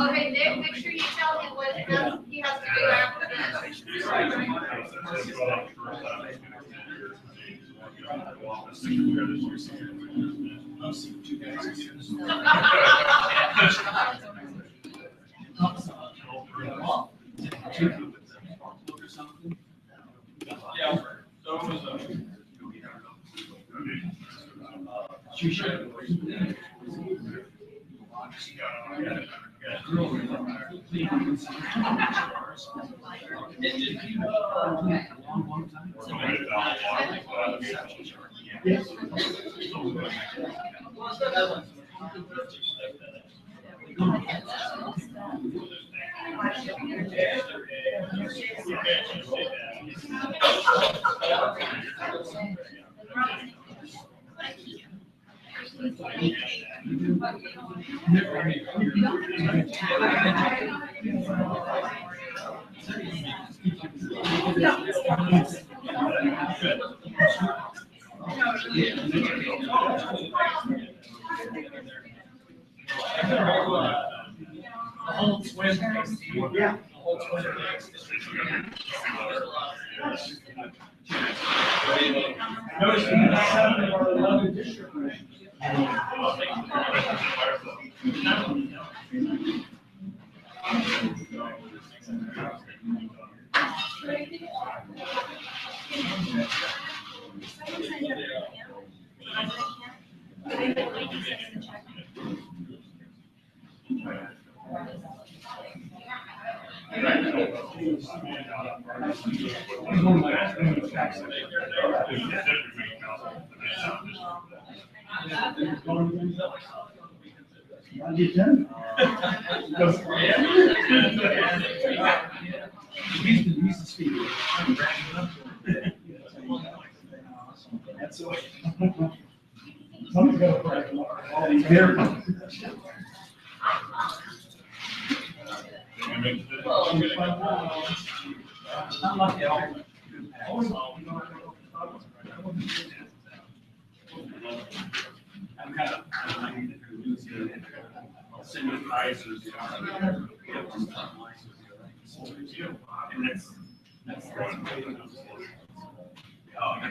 Okay, Nick, make sure you tell him what he has to do after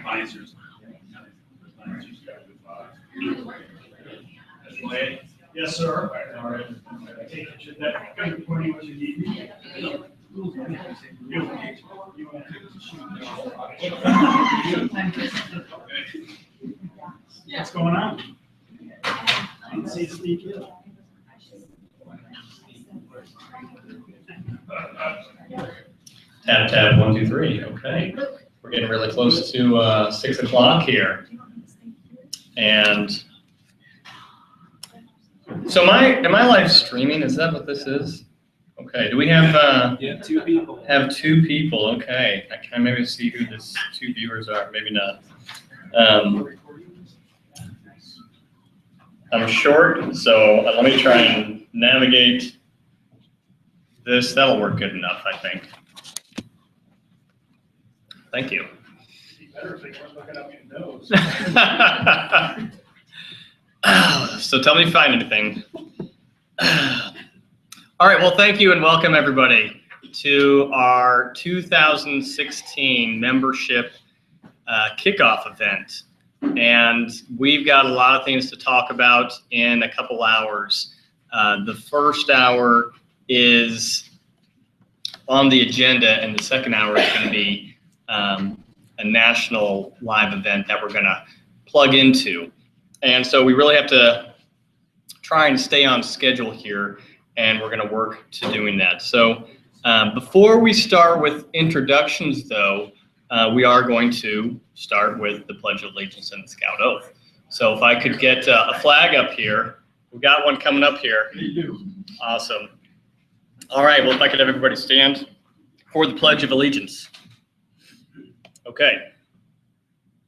advisors. Yes, sir. All right. I take it that good point what you need me. What's going on? I didn't see Steve yet. Tap, tap, 1, 2, 3. Okay. We're getting really close to 6 o'clock here. And so am I live streaming? Is that what this is? Okay. Do we have Yeah, 2 people. Have 2 people. Okay. I can maybe see who this 2 viewers are. Maybe not. I'm short, so let me try and navigate this. That'll work good enough, I think. Thank you. So tell me if you find anything. All right, well, thank you and welcome everybody to our 2016 membership kickoff event. And we've got a lot of things to talk about in a couple hours. The first hour is on the agenda, and the second hour is going to be a national live event that we're going to plug into. And so we really have to try and stay on schedule here, and we're going to work to doing that. So before we start with introductions, though, we are going to start with the Pledge of Allegiance and the Scout Oath. So if I could get a flag up here. We've got one coming up here. Awesome. All right, well, if I could have everybody stand for the Pledge of Allegiance. Okay.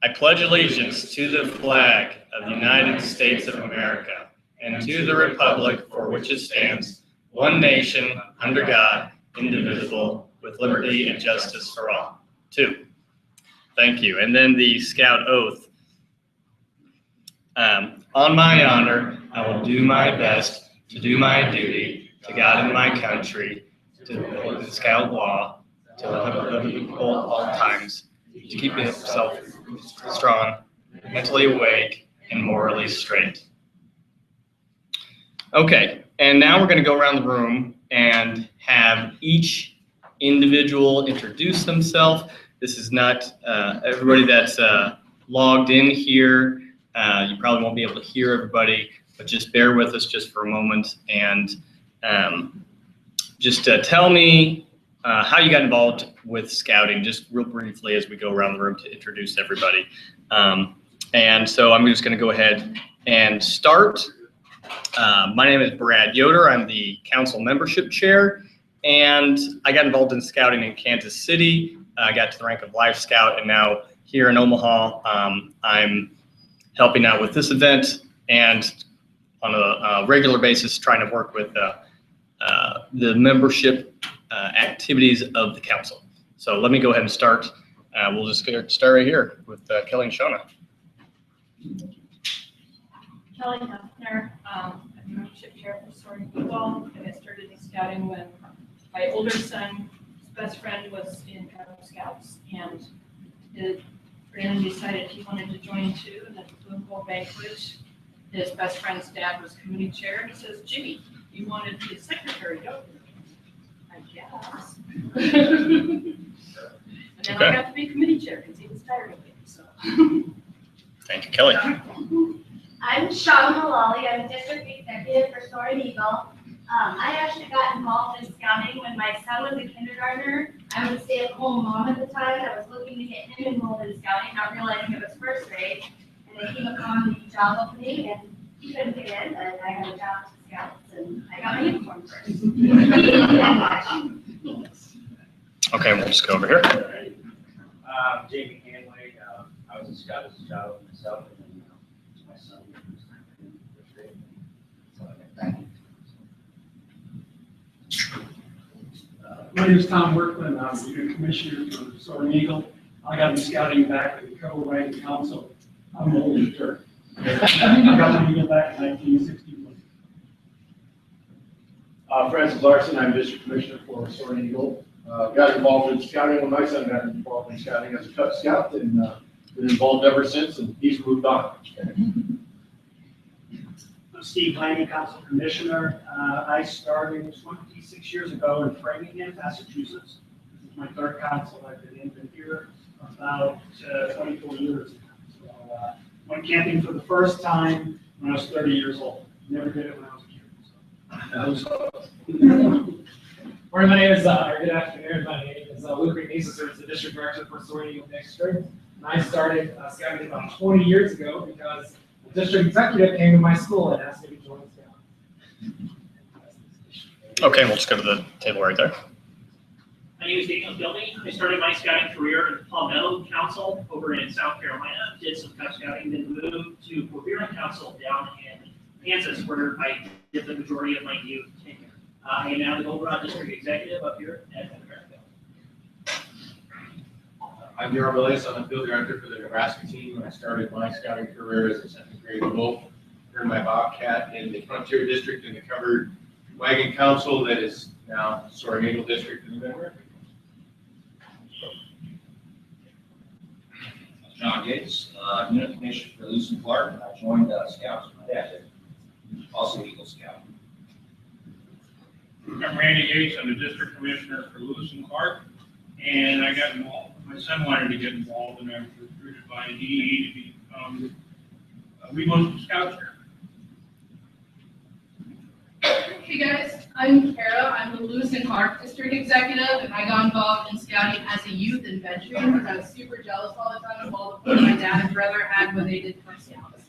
I pledge allegiance to the flag of the United States of America and to the republic for which it stands, one nation, under God, indivisible, with liberty and justice for all. 2. Thank you. And then the Scout oath. On my honor, I will do my best to do my duty to God and my country, to uphold the Scout law, to uphold all times, to keep myself strong, mentally awake, and morally straight. Okay, and now we're going to go around the room and have each individual introduce themselves. This is not everybody that's logged in here. You probably won't be able to hear everybody, but just bear with us just for a moment and just tell me how you got involved with scouting, just real briefly as we go around the room to introduce everybody. And so I'm just going to go ahead and start. My name is Brad Yoder. I'm the council membership chair, and I got involved in scouting in Kansas City. I got to the rank of Life Scout, and now here in Omaha, I'm helping out with this event and on a regular basis trying to work with the membership activities of the council. So let me go ahead and start. We'll just start right here with Kelly and Shona. Kelly Huffner, I'm membership chair for Soaring Eagle, and I started in scouting when my older son's best friend was in Cub Scouts, and Brandon decided he wanted to join too. And at the Blue Bowl banquet, his best friend's dad was committee chair, and he says, "Jimmy, you wanted to be a secretary, don't you?" I guess. And then I got to be committee chair because he was tired of me. So. Thank you, Kelly. I'm Shauna Malali. I'm district executive for Soaring Eagle. I actually got involved in scouting when my son was a kindergartner. I was a stay-at-home mom at the time. I was looking to get him enrolled in scouting, not realizing it was first grade. And I came upon the job opening, and he couldn't get in, and I got a job to scouts, and I got my uniform first. Okay, we'll just go over here. Jamie Hanway. I was a scout as a child myself, and then my son was in first grade. So I got back. My name is Tom Workman. I'm the unit commissioner for Soaring Eagle. I got into scouting back at the Omaha Council. I'm an older jerk. I got to Eagle back in 1961. Francis Larson, I'm district commissioner for Soaring Eagle. Got involved in scouting when my son got involved in scouting as a Cub Scout, and been involved ever since, and he's moved on. I'm Steve Laney, council commissioner. I started 26 years ago in Framingham, Massachusetts. This is my third council I've been here about 24 years now. So, went camping for the first time when I was 30 years old. Never did it when I was a kid. Morning, my name is, good afternoon, my name is Luke Renesis, the district director for Soaring Eagle District. And I started scouting about 20 years ago because the district executive came to my school and asked me to join Scout. Okay, we'll just go to the table right there. My name is Daniel Gilby. I started my scouting career in Palmetto Council over in South Carolina, did some Cub Scouting, then moved to Coherent Council down in Kansas, where I did the majority of my youth tenure. I am now the Goldenrod District Executive up here at Mid-America. I'm Darryl Willis. I'm the field director for the Nebraska team. I started my scouting career as a second grade wolf. Earned my Bobcat in the Frontier District in the covered wagon council that is now Soaring Eagle District in the Mid-America. John Gates, unit commissioner for Lewis and Clark. I joined Scouts with my dad, also Eagle Scout. I'm Randy Yates. I'm the district commissioner for Lewis and Clark, and I got involved. My son wanted to get involved, and I was recruited by DE to become a Weeble Scout chair. Hey guys, I'm Kara. I'm the Lewis and Clark district executive, and I got involved in scouting as a youth and veteran because I was super jealous all the time of all the fun my dad and brother had when they did Cub Scouts.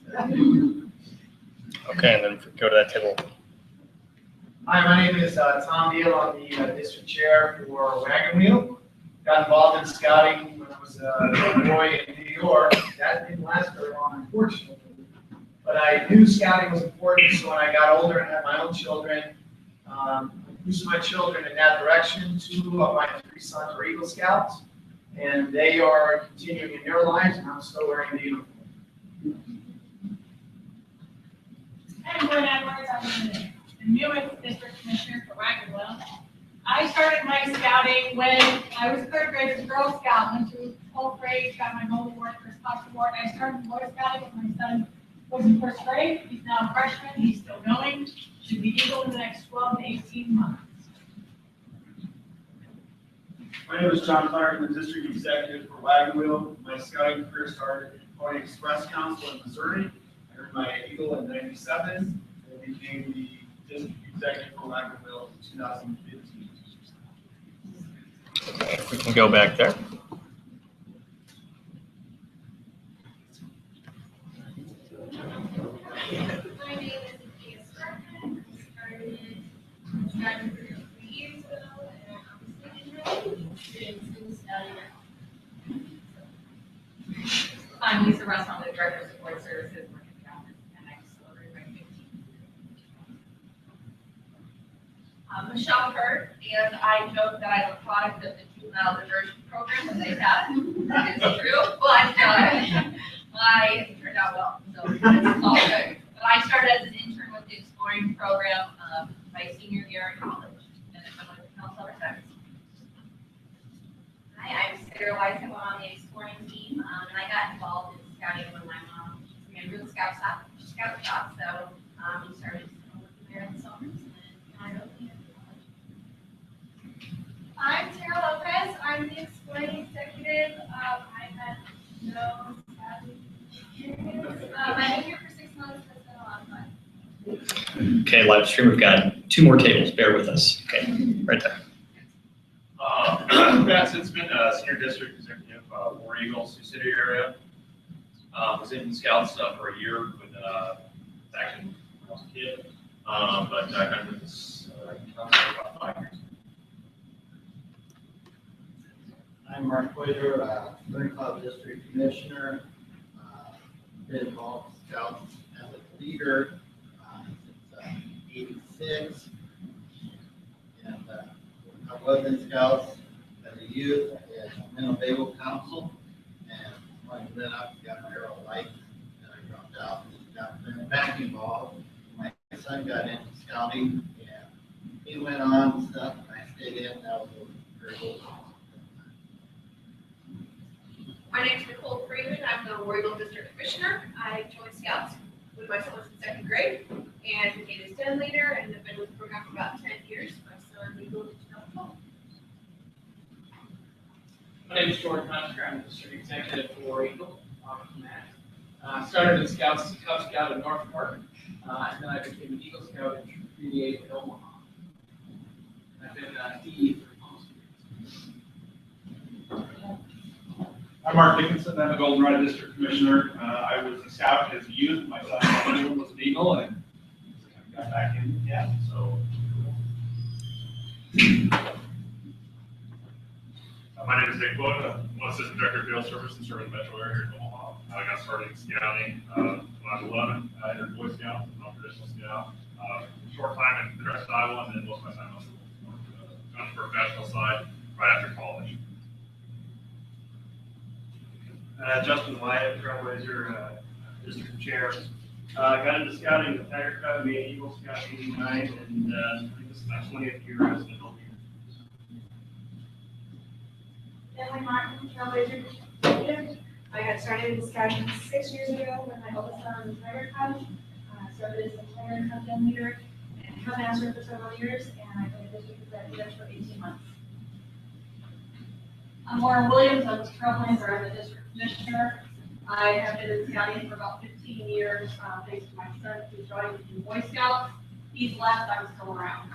Okay, and then go to that table. Hi, my name is Tom Deal. I'm the district chair for Wagon Wheel. Got involved in scouting when I was a young boy in New York. That didn't last very long, unfortunately. But I knew scouting was important, so when I got older and had my own children, pushed my children in that direction. 2 of my 3 sons are Eagle Scouts, and they are continuing in their lives, and I'm still wearing the uniform. I'm Gwen Edwards. I'm the newest district commissioner for Wagonville. I started my scouting when I was 3rd grade as a Girl Scout, went through 12th grade, got my Gold Award for Spots Award. I started Boy Scouting when my son was in 1st grade. He's now a freshman. He's still going. Should be Eagle in the next 12 to 18 months. My name is John Clark. I'm the district executive for Wagonville. My scouting career started at Pony Express Council in Missouri. I earned my Eagle in '97 and became the district executive for Wagonville in 2015. We can go back there. My name is Gia Sparkman. I started scouting 3 years ago, and I'm student scouting. I'm Lisa Russ. I'm the director of support services, working cabinet, and I celebrated my 15th. I'm Michelle Hurt, and I joke that I'm a product of the juvenile diversion program that they had. That is true, but I turned out well, so it's all good. But I started as an intern with the exploring program my senior year in college, and then I went to council ever since. Hi, I'm Sarah Weiss. I'm on the exploring team, and I got involved in scouting when my mom was a member of the Scout Shop, so we started working there in the summers, and I wrote the I'm Tara Lopez. I'm the exploring executive. I had no scouting experience. I've been here for 6 months. It's been a lot of fun. Okay, live stream, we've got 2 more tables. Bear with us. Okay, right there. Matt Sitzman, senior district executive, War Eagle, Sioux City area. Was in Scouts for a year when actually when I was a kid, but I've been with this council for about 5 years. I'm Mark Whitter, Third Club District Commissioner. Been involved in Scouts as a leader since '86. And I was in Scouts as a youth at Winnebago Council. And when I went up, got my arrow light, and I dropped out and got back involved. My son got into scouting, and he went on and stuff, and I stayed in. That was very cool. My name is Nicole Freeman. I'm the War Eagle District Commissioner. I joined Scouts when my son was in 2nd grade and became a STEM leader, and have been with the program for about 10 years. My son Eagle in 2012. My name is Jordan Hunter. I'm the district executive for War Eagle. Started as Scouts as a Cub Scout in North Park, and then I became an Eagle Scout in Treaty 8 in Omaha. I've been DE for almost 2 years. I'm Mark Dickinson. I'm the Goldenrod District Commissioner. I was a scout as a youth. My son was an Eagle, and got back in again. So. My name is Nick Wood. I'm assistant director of field service and serving the metro area here in Omaha. I got started in scouting when I was 11. I entered Boy Scouts, a non-traditional scout. Short time in the rest of Iowa, and then most of my time on the professional side right after college. Justin Wyatt, Trailblazer, district chair. Got into scouting with Tiger Cub, made Eagle Scout '89, and I think this is my 20th year as an adult leader. Emily Martin, Trailblazer executive. I got started in scouting 6 years ago when my oldest son was a Tiger Cub. Started as a Tiger Cub den leader and Cub master for several years, and I've been a district executive for 18 months. I'm Lauren Williams. I'm the Trailblazer. I'm the district commissioner. I have been in scouting for about 15 years, thanks to my son who joined in Boy Scouts. He's left, I'm still around.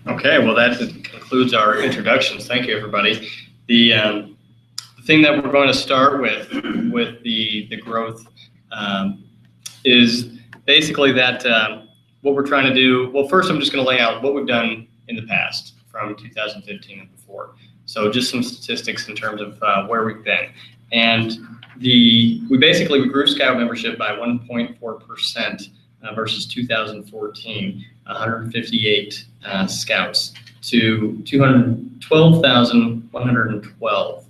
Okay, well that concludes our introductions. Thank you, everybody. The thing that we're going to start with the growth is basically that what we're trying to do. Well, first I'm just going to lay out what we've done in the past from 2015 and before. So just some statistics in terms of where we've been. And we basically grew Scout membership by 1.4% versus 2014, 158 Scouts to 212,112.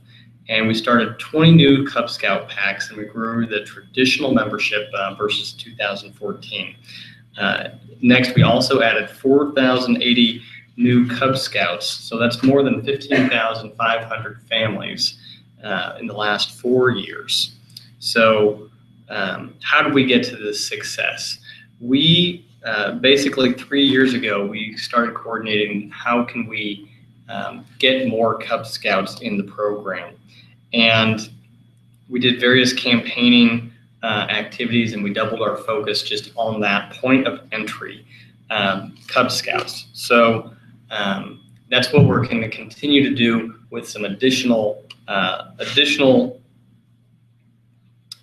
And we started 20 new Cub Scout packs, and we grew the traditional membership versus 2014. Next, we also added 4,080 new Cub Scouts, so that's more than 15,500 families in the last 4 years. So how did we get to this success? We basically 3 years ago, we started coordinating how can we get more Cub Scouts in the program. And we did various campaigning activities, and we doubled our focus just on that point of entry, Cub Scouts. So that's what we're going to continue to do with some additional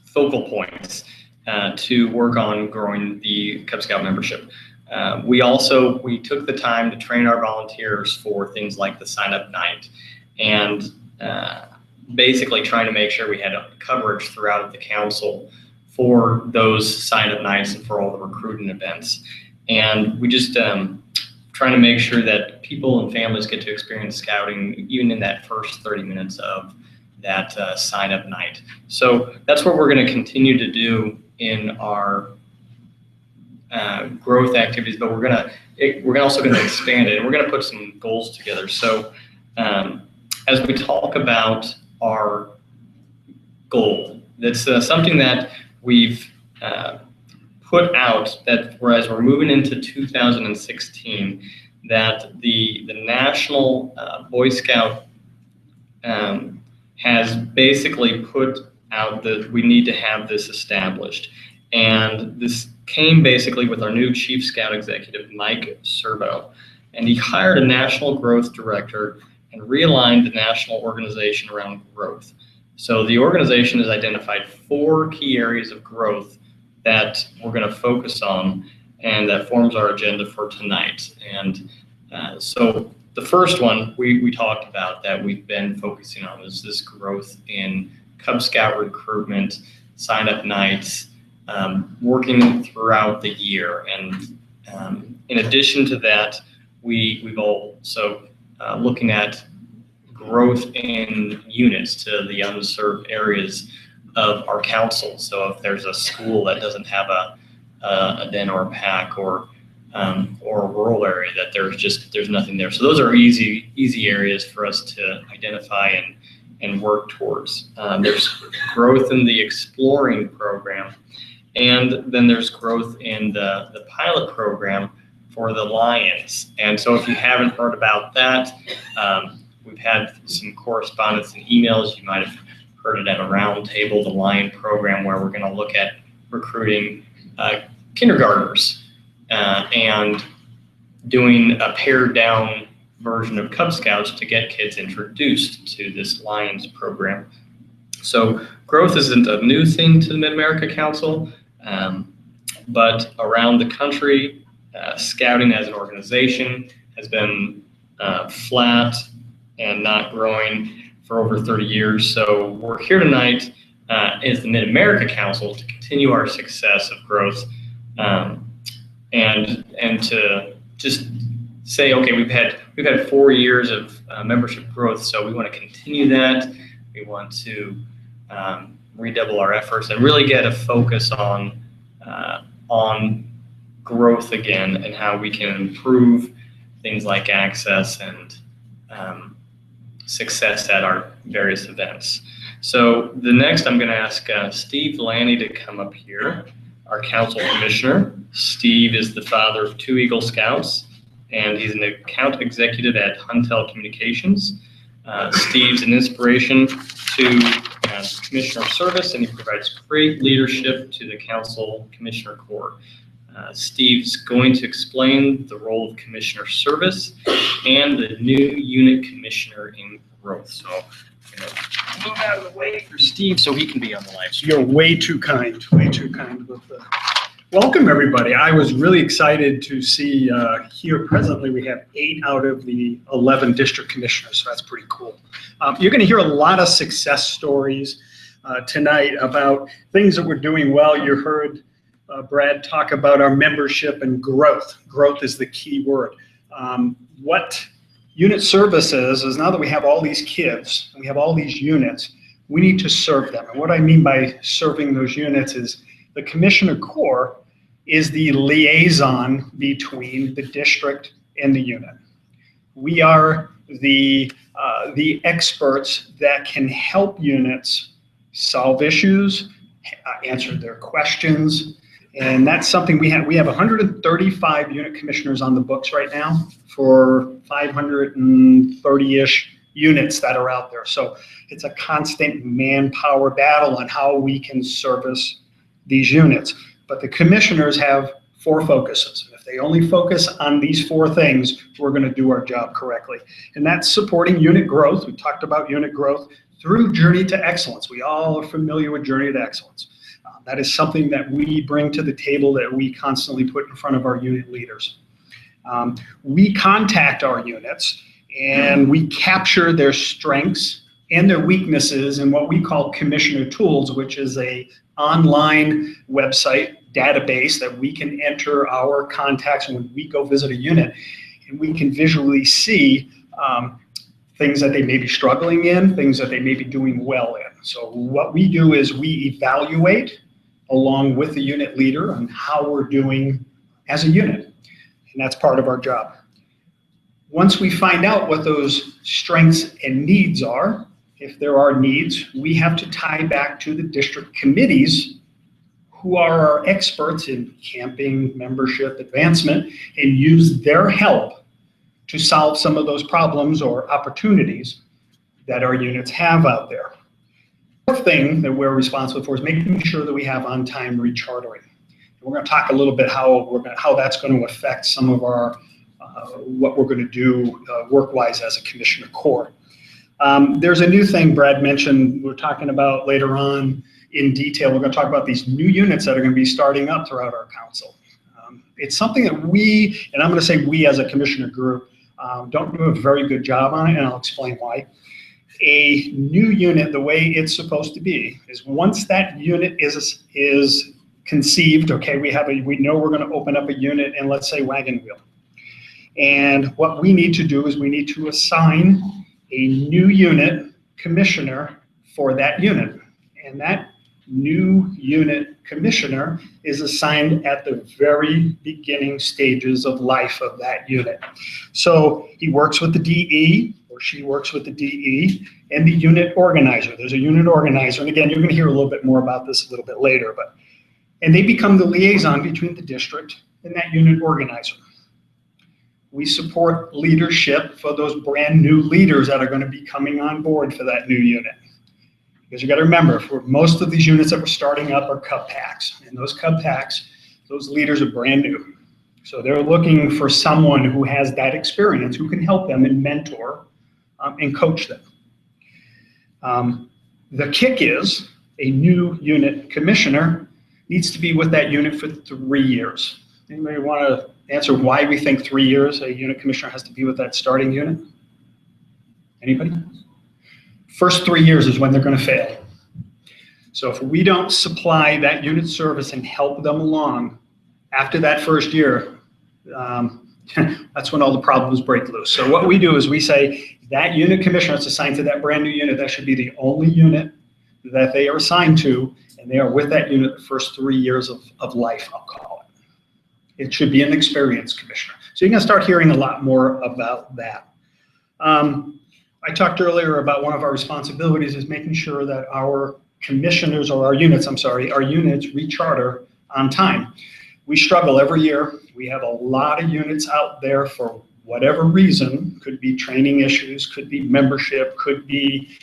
focal points to work on growing the Cub Scout membership. We took the time to train our volunteers for things like the sign-up night, and basically trying to make sure we had coverage throughout the council for those sign-up nights and for all the recruiting events. And we just trying to make sure that people and families get to experience scouting even in that first 30 minutes of that sign-up night. So that's what we're going to continue to do in our growth activities, but we're also going to expand it, and we're going to put some goals together. So as we talk about our goal, that's something that we've put out, that whereas we're moving into 2016, that the National Boy Scout has basically put out that we need to have this established. And this came basically with our new Chief Scout Executive, Mike Serbo. And he hired a national growth director and realigned the national organization around growth. So the organization has identified 4 key areas of growth that we're going to focus on, and that forms our agenda for tonight. And so the first one we talked about that we've been focusing on is this growth in Cub Scout recruitment, sign-up nights, working throughout the year. And in addition to that, we've also looking at growth in units to the unserved areas of our council. So if there's a school that doesn't have a den or a pack, or a rural area that there's nothing there. So those are easy areas for us to identify and work towards. There's growth in the exploring program, and then there's growth in the pilot program for the Lions. And so if you haven't heard about that, we've had some correspondence and emails. You might have heard it at a roundtable, the Lion program, where we're going to look at recruiting kindergartners and doing a pared down version of Cub Scouts to get kids introduced to this Lions program. So growth isn't a new thing to the Mid-America Council, but around the country, scouting as an organization has been flat and not growing for over 30 years. So we're here tonight as the Mid-America Council to continue our success of growth, and to just say, okay, we've had 4 years of membership growth, so we want to continue that. We want to redouble our efforts and really get a focus on growth again, and how we can improve things like access and success at our various events. So the next, I'm going to ask Steve Lanny to come up here, our council commissioner. Steve is the father of 2 Eagle Scouts, and he's an account executive at Huntel Communications. Steve's an inspiration to Commissioner Service, and he provides great leadership to the Council Commissioner Corps. Steve's going to explain the role of Commissioner Service and the new unit commissioner in growth. So I'm going to move out of the way for Steve so he can be on the live stream. You're way too kind with the... Welcome, everybody. I was really excited to see here presently we have 8 out of the 11 district commissioners, so that's pretty cool. You're going to hear a lot of success stories. tonight about things that we're doing well. You heard Brad talk about our membership and growth. Growth is the key word. What unit services is now that we have all these kids and we have all these units, we need to serve them. And what I mean by serving those units is the Commissioner Corps is the liaison between the district and the unit. We are the experts that can help units solve issues, answer their questions, and that's something we have. We have 135 unit commissioners on the books right now for 530-ish units that are out there. So it's a constant manpower battle on how we can service these units. But the commissioners have 4 focuses. If they only focus on these 4 things, we're going to do our job correctly. And that's supporting unit growth. We talked about unit growth through Journey to Excellence. We all are familiar with Journey to Excellence. That is something that we bring to the table that we constantly put in front of our unit leaders. We contact our units and we capture their strengths and their weaknesses in what we call Commissioner Tools, which is a online website database that we can enter our contacts when we go visit a unit, and we can visually see things that they may be struggling in, things that they may be doing well in. So what we do is we evaluate along with the unit leader on how we're doing as a unit, and that's part of our job. Once we find out what those strengths and needs are, if there are needs, we have to tie back to the district committees who are our experts in camping, membership, advancement, and use their help to solve some of those problems or opportunities that our units have out there. The fourth thing that we're responsible for is making sure that we have on-time rechartering. We're going to talk a little bit how that's going to affect some of our what we're going to do work-wise as a Commissioner Corps. There's a new thing Brad mentioned we're talking about later on in detail. We're going to talk about these new units that are going to be starting up throughout our council. It's something that we, and I'm going to say we as a commissioner group, don't do a very good job on it, and I'll explain why. A new unit, the way it's supposed to be, is once that unit is conceived, okay, we know we're going to open up a unit in, let's say, Wagon Wheel. And what we need to do is we need to assign a new unit commissioner for that unit. And that new unit commissioner is assigned at the very beginning stages of life of that unit. So he works with the DE, or she works with the DE, and the unit organizer. There's a unit organizer, and again, you're going to hear a little bit more about this a little bit later, and they become the liaison between the district and that unit organizer. We support leadership for those brand new leaders that are going to be coming on board for that new unit. Because you got to remember, for most of these units that we're starting up are Cub Packs, and those Cub Packs, those leaders are brand new. So they're looking for someone who has that experience, who can help them and mentor and coach them. The kick is a new unit commissioner needs to be with that unit for 3 years. Anybody want to answer why we think 3 years a unit commissioner has to be with that starting unit? Anybody? First 3 years is when they're going to fail. So if we don't supply that unit service and help them along after that first year, that's when all the problems break loose. So what we do is we say that unit commissioner that's assigned to that brand new unit, that should be the only unit that they are assigned to, and they are with that unit the first 3 years of life, I'll call it. It should be an experienced commissioner. So you're going to start hearing a lot more about that. I talked earlier about one of our responsibilities is making sure that our commissioners, or our units recharter on time. We struggle every year. We have a lot of units out there for whatever reason. Could be training issues, could be membership, could be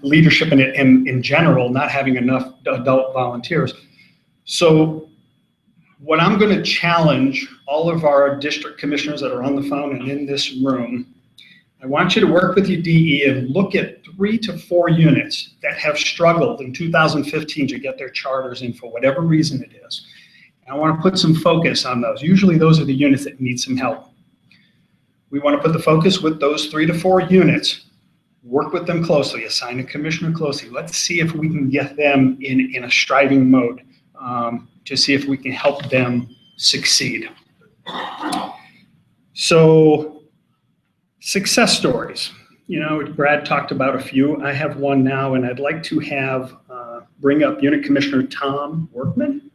leadership in general, not having enough adult volunteers. So what I'm going to challenge all of our district commissioners that are on the phone and in this room, I want you to work with your DE and look at 3 to 4 units that have struggled in 2015 to get their charters in for whatever reason it is. And I want to put some focus on those. Usually those are the units that need some help. We want to put the focus with those 3 to 4 units work with them closely, assign a commissioner closely. Let's see if we can get them in a striving mode to see if we can help them succeed. So, success stories. You know, Brad talked about a few. I have one now, and I'd like to bring up Unit Commissioner Tom Workman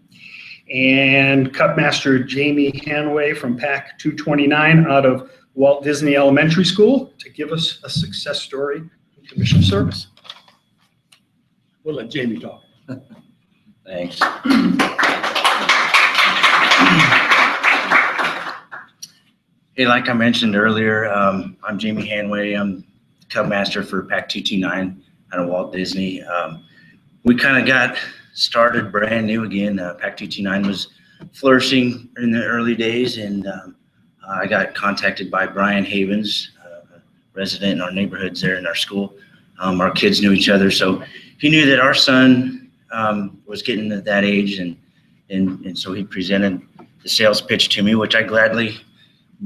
and Cutmaster Jamie Hanway from PAC 229 out of Walt Disney Elementary School to give us a success story in commission service. We'll let Jamie talk. Thanks. Hey, like I mentioned earlier, I'm Jamie Hanway. I'm Cutmaster for PAC 229 out of Walt Disney. We kind of got started brand new again. PAC 229 was flourishing in the early days, and I got contacted by Brian Havens, a resident in our neighborhoods there in our school. Our kids knew each other, so he knew that our son was getting to that age, and so he presented the sales pitch to me, which I gladly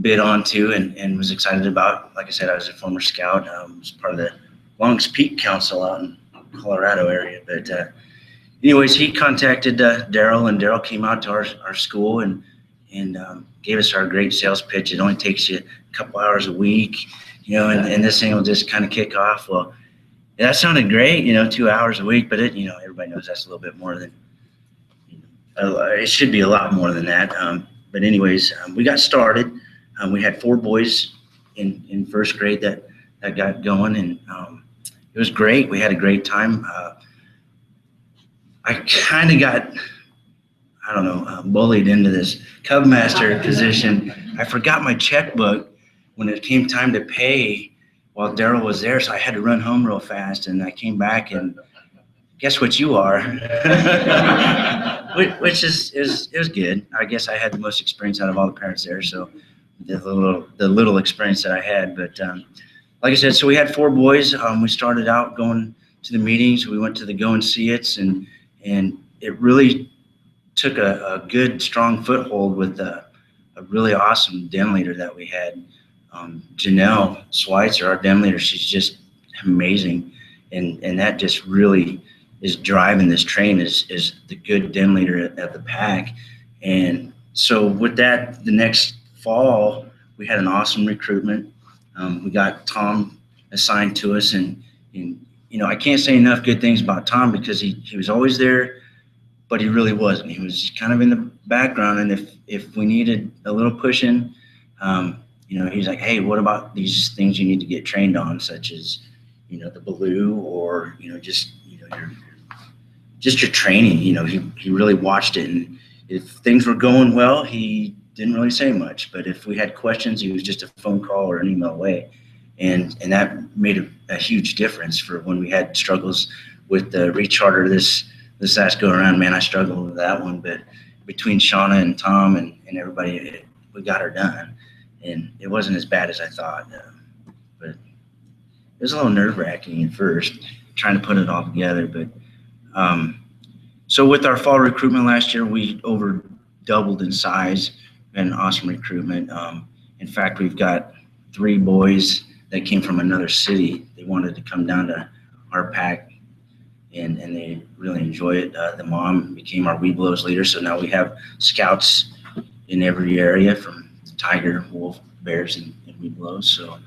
bid onto and was excited about. Like I said, I was a former scout, was part of the Longs Peak Council out in Colorado area. But anyways, he contacted Daryl, and Daryl came out to our school and gave us our great sales pitch. It only takes you a couple hours a week, you know, and this thing will just kind of kick off. Well, that sounded great, you know, 2 hours a week, but everybody knows that's a little bit more than, it should be a lot more than that. But anyways, we got started. We had 4 boys in first grade that got going, and it was great. We had a great time. I kind of got, bullied into this Cubmaster position. I forgot my checkbook when it came time to pay while Daryl was there, so I had to run home real fast, and I came back and guess what you are? Which is good. I guess I had the most experience out of all the parents there, so the little experience that I had. But like I said, so we had 4 boys. We started out going to the meetings. We went to the go and see it's, and it really took a good, strong foothold with a really awesome den leader that we had. Janelle Schweitzer, our den leader, she's just amazing. And that just really is driving this train is the good den leader at the PAC. And so with that, the next fall, we had an awesome recruitment. We got Tom assigned to us, and I can't say enough good things about Tom because he was always there, but he really wasn't. He was kind of in the background, and if we needed a little pushing, he's like, hey, what about these things you need to get trained on, such as, the Baloo, or, your training. He really watched it, and if things were going well, he didn't really say much, but if we had questions, he was just a phone call or an email away. And that made a huge difference for when we had struggles with the recharter this last go around. Man, I struggled with that one, but between Shauna and Tom and everybody, we got her done. And it wasn't as bad as I thought, but it was a little nerve-wracking at first, trying to put it all together. But so with our fall recruitment last year, we over doubled in size. We had an awesome recruitment. In fact, we've got 3 boys that came from another city. They wanted to come down to our PAC, and they really enjoy it. The mom became our Weeblos leader, so now we have scouts in every area, from tiger, wolf, bears, and Weeblos. So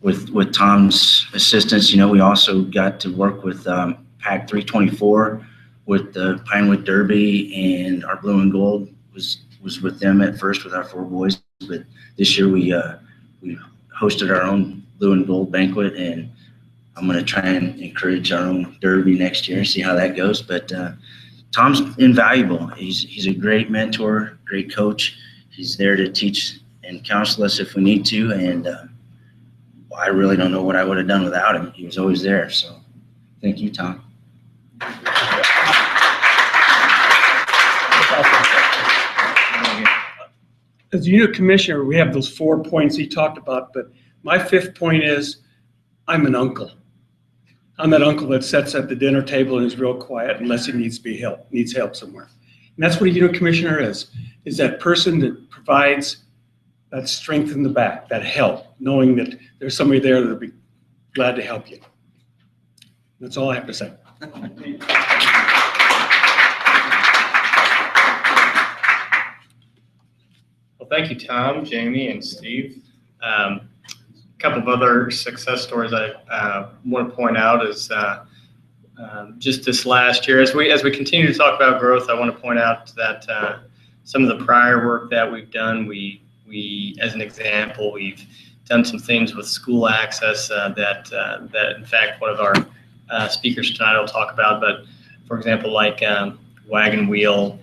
with Tom's assistance, we also got to work with PAC 324 with the Pinewood Derby, and our blue and gold was with them at first with our 4 boys. But this year we hosted our own blue and gold banquet, and I'm going to try and encourage our own derby next year and see how that goes. But Tom's invaluable. He's a great mentor, great coach. He's there to teach and counsel us if we need to, and I really don't know what I would have done without him. He was always there. So thank you, Tom. As a unit commissioner, we have those 4 points he talked about, but my 5th point is I'm an uncle. I'm that uncle that sits at the dinner table and is real quiet unless he needs help somewhere. And that's what a unit commissioner is that person that provides that strength in the back, that help, knowing that there's somebody there that'll be glad to help you. That's all I have to say. Well, thank you, Tom, Jamie, and Steve. A couple of other success stories I want to point out is just this last year, as we continue to talk about growth, I want to point out that some of the prior work that we've done, we as an example, we've done some things with school access that in fact one of our speakers tonight will talk about. But for example, like Wagon Wheel,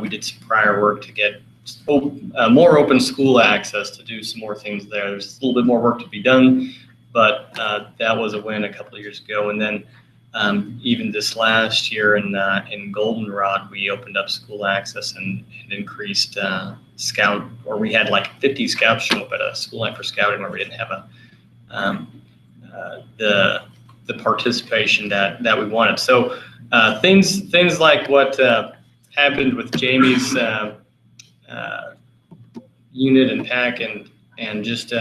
we did some prior work to get more open school access to do some more things there. There's a little bit more work to be done, but that was a win a couple of years ago. And then even this last year in Goldenrod, we opened up school access and increased scout, or we had like 50 scouts show up at a school night for scouting where we didn't have the participation that we wanted. So things like what happened with Jamie's unit and pack and just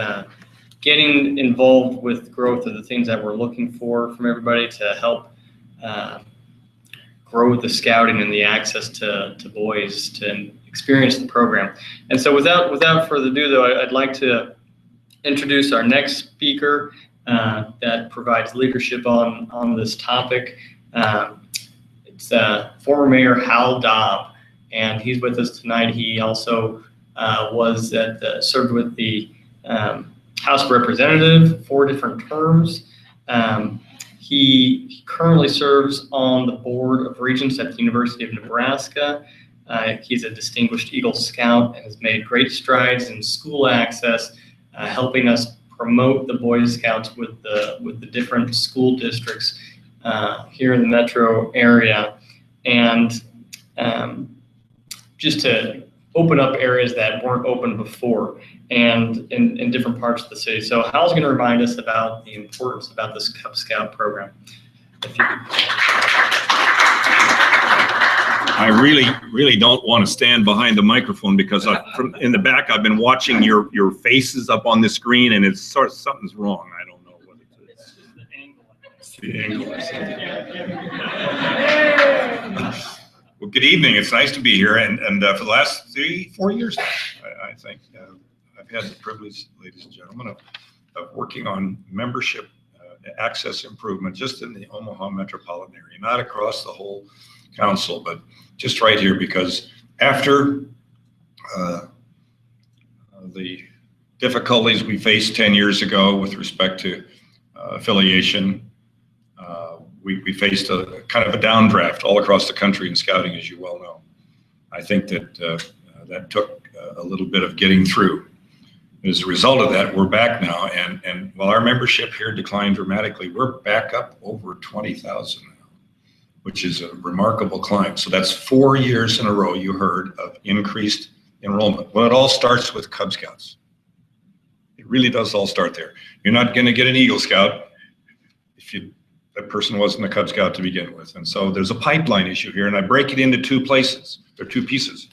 getting involved with growth of the things that we're looking for from everybody to help grow the scouting and the access to boys to experience the program. And so without further ado, though, I'd like to introduce our next speaker that provides leadership on this topic. It's former Mayor Hal Dobb, and he's with us tonight. He also served with the House of Representative 4 different terms. He currently serves on the Board of Regents at the University of Nebraska. He's a distinguished Eagle Scout and has made great strides in school access, helping us promote the Boy Scouts with the different school districts here in the metro area, and just to open up areas that weren't open before and in different parts of the city. So Hal's going to remind us about the importance about this Cub Scout program. If you could. I really don't want to stand behind the microphone because from in the back I've been watching your faces up on the screen, and it's sort of something's wrong. I don't know what it is. It's the angle. Well, good evening. It's nice to be here, and for the last 3-4 years, I think I've had the privilege, ladies and gentlemen, of working on membership access improvement just in the Omaha metropolitan area, not across the whole council, but just right here, because after the difficulties we faced 10 years ago with respect to affiliation, we faced a kind of a downdraft all across the country in scouting, as you well know. I think that that took a little bit of getting through. As a result of that, we're back now, and while our membership here declined dramatically, we're back up over 20,000 now, which is a remarkable climb. So that's 4 years in a row, you heard, of increased enrollment. Well, it all starts with Cub Scouts. It really does all start there. You're not going to get an Eagle Scout if that person wasn't a Cub Scout to begin with. And so there's a pipeline issue here, and I break it into 2 places. There are 2 pieces.